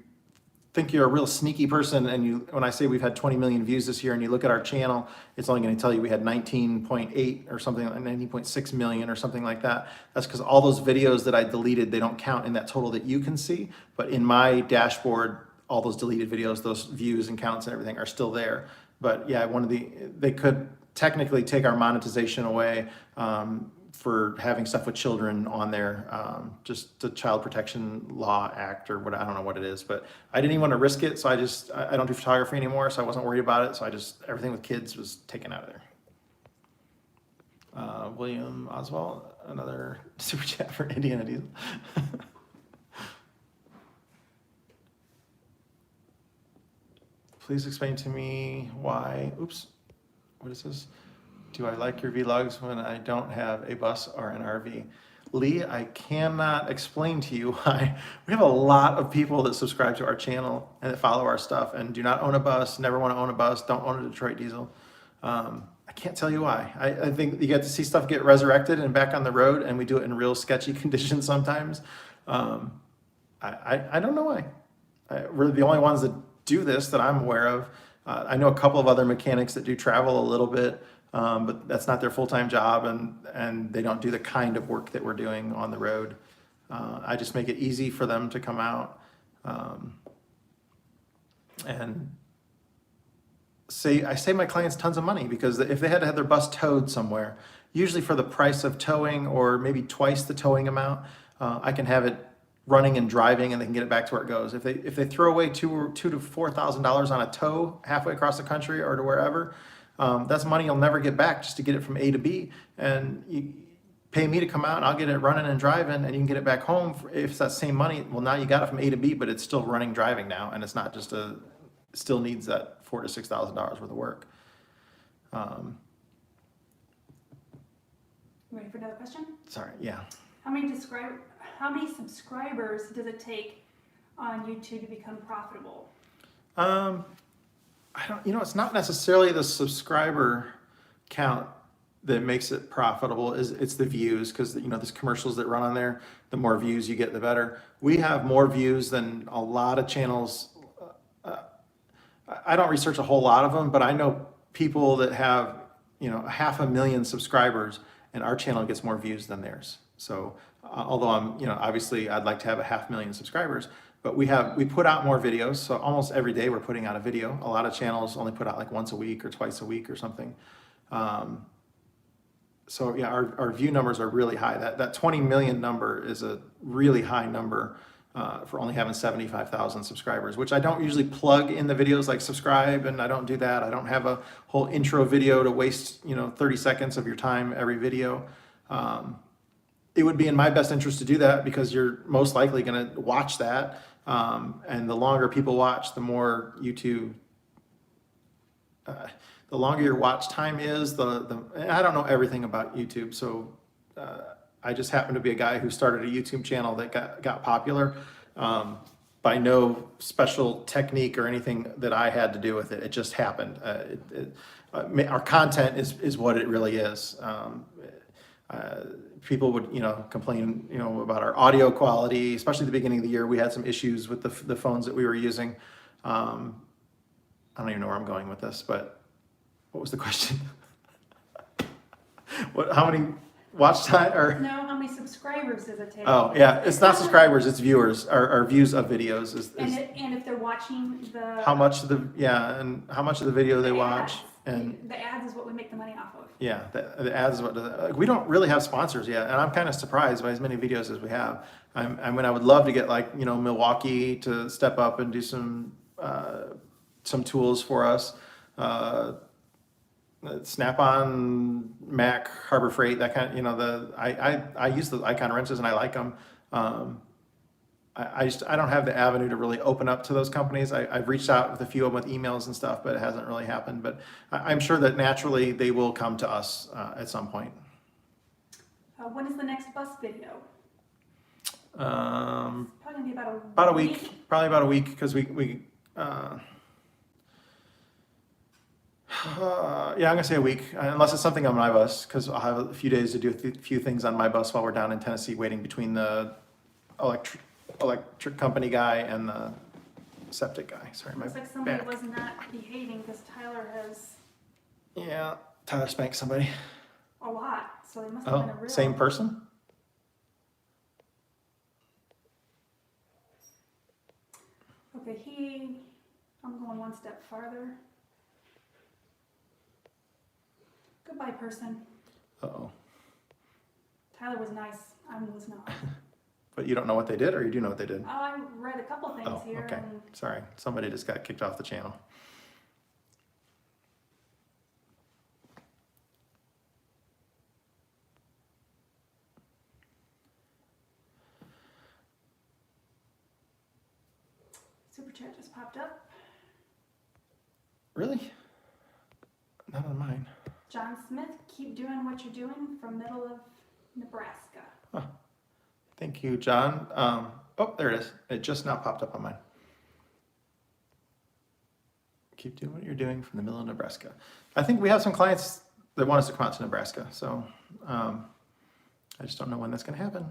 think you're a real sneaky person and when I say we've had 20 million views this year and you look at our channel, it's only going to tell you we had 19.8 or something, 19.6 million or something like that. That's because all those videos that I deleted, they don't count in that total that you can see. But in my dashboard, all those deleted videos, those views and counts and everything are still there. But yeah, they could technically take our monetization away for having stuff with children on there, just the Child Protection Law Act or what, I don't know what it is, but I didn't even want to risk it. So I don't do photography anymore. So I wasn't worried about it. So everything with kids was taken out of there. William Oswald, another super chat for Indiana Diesel. Please explain to me why, oops, what is this? Do I like your vlogs when I don't have a bus or an RV? Lee, I cannot explain to you why. We have a lot of people that subscribe to our channel and that follow our stuff and do not own a bus, never want to own a bus, don't own a Detroit Diesel. I can't tell you why. I think you get to see stuff get resurrected and back on the road, and we do it in real sketchy conditions sometimes. I don't know why. We're the only ones that do this that I'm aware of. I know a couple of other mechanics that do travel a little bit, but that's not their full-time job, and they don't do the kind of work that we're doing on the road. I just make it easy for them to come out and I save my clients tons of money, because if they had to have their bus towed somewhere, usually for the price of towing or maybe twice the towing amount, I can have it running and driving, and they can get it back to where it goes. If they throw away $2,000 to $4,000 on a tow halfway across the country or to wherever, that's money you'll never get back just to get it from A to B. And you pay me to come out and I'll get it running and driving, and you can get it back home. If it's that same money, well, now you got it from A to B, but it's still running, driving now, and it's not just still needs that $4,000 to $6,000 worth of work. Ready for another question? Sorry, yeah. How many subscribers does it take on YouTube to become profitable? It's not necessarily the subscriber count that makes it profitable. It's the views, because there's commercials that run on there. The more views you get, the better. We have more views than a lot of channels. I don't research a whole lot of them, but I know people that have 500,000 subscribers, and our channel gets more views than theirs. So although I'm, obviously I'd like to have 500,000 subscribers, but we put out more videos. So almost every day we're putting out a video. A lot of channels only put out like once a week or twice a week or something. So yeah, our view numbers are really high. That 20 million number is a really high number for only having 75,000 subscribers, which I don't usually plug in the videos like subscribe, and I don't do that. I don't have a whole intro video to waste 30 seconds of your time every video. It would be in my best interest to do that because you're most likely going to watch that, and the longer people watch, the more YouTube. The longer your watch time is, and I don't know everything about YouTube, so I just happen to be a guy who started a YouTube channel that got popular by no special technique or anything that I had to do with it. It just happened. Our content is what it really is. People would, complain, about our audio quality, especially at the beginning of the year. We had some issues with the phones that we were using. I don't even know where I'm going with this, but what was the question? How many watch time or? No, how many subscribers does it take? Oh, yeah, it's not subscribers, it's viewers, or views of videos And if they're watching how much of and how much of the video they watch. ads. And The ads is what we make the money off of. yeah, the ads is what does it. We don't really have sponsors yet, and I'm kind of surprised by as many videos as we have. I would love to get Milwaukee to step up and do some tools for us. Snap-on, Mac, Harbor Freight, that kind of, I use the Icon wrenches and I like them. I don't have the avenue to really open up to those companies. I've reached out with a few of them with emails and stuff, but it hasn't really happened. But I'm sure that naturally they will come to us at some point. When is the next bus video? Probably Probably gonna be about a week, because yeah, I'm gonna say a week, unless it's something on my bus, because I'll have a few days to do a few things on my bus while we're down in Tennessee waiting between the electric company guy and the septic guy. Sorry, my Looks like somebody back. was not behaving because Tyler has Yeah, Tyler spanked somebody. a lot, so they must have been a Oh, real. same person? Okay, I'm going one step farther. Goodbye, person. Uh-oh. Tyler was nice. I was not. But you don't know what they did, or you do know what they did? I read a couple things Oh, here, okay. and Sorry, somebody just got kicked off the channel. super chat just popped up. Really? Not on mine. John Smith, keep doing what you're doing from middle of Nebraska. Thank you, John. Oh, there it is. It just now popped up on mine. Keep doing what you're doing from the middle of Nebraska. I think we have some clients that want us to come out to Nebraska, so I just don't know when that's going to happen.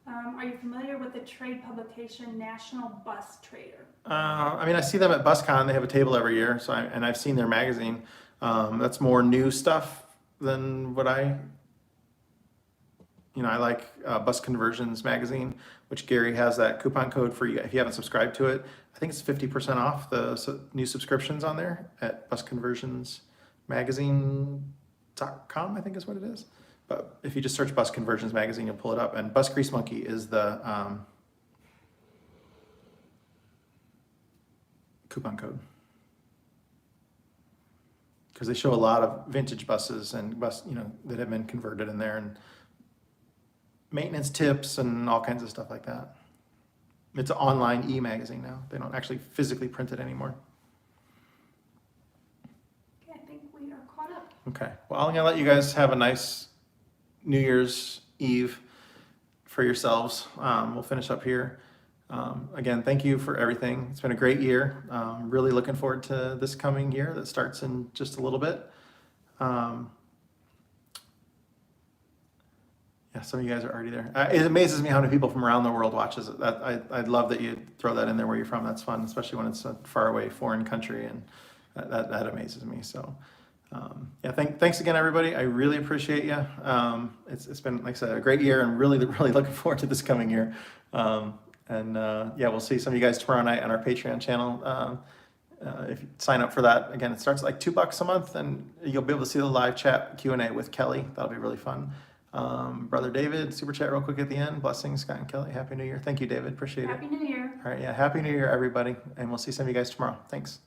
Are you familiar with the trade publication National Bus Trader? I see them at BusCon. They have a table every year, so and I've seen their magazine. That's more new stuff than what I like Bus Conversions magazine, which Gary has that coupon code for you. If you haven't subscribed to it, I think it's 50% off the new subscriptions on there at busconversionsmagazine.com, I think is what it is. But if you just search Bus Conversions magazine, you'll pull it up. And Bus Grease Monkey is the coupon code. Because they show a lot of vintage buses and that have been converted in there, and maintenance tips and all kinds of stuff like that. It's an online e-magazine now. They don't actually physically print it anymore. Okay, I think we are caught up. Okay, well, I'm gonna let you guys have a nice New Year's Eve for yourselves. We'll finish up here. Again, thank you for everything. It's been a great year. Really looking forward to this coming year that starts in just a little bit. Yeah, some of you guys are already there. It amazes me how many people from around the world watches it. I'd love that you throw that in there where you're from. That's fun, especially when it's a faraway foreign country, and that amazes me. So Yeah, thanks again, everybody. I really appreciate you. It's been, like I said, a great year, and really looking forward to this coming year. Yeah, we'll see some of you guys tomorrow night on our Patreon channel. If you sign up for that, again, it starts at like $2 a month, and you'll be able to see the live chat Q&A with Kelly. That'll be really fun. Brother David, super chat real quick at the end. Blessings, Scott and Kelly. Happy New Year. Thank you, David. Appreciate it. Happy New Year. All right, yeah, Happy New Year, everybody. And we'll see some of you guys tomorrow. Thanks.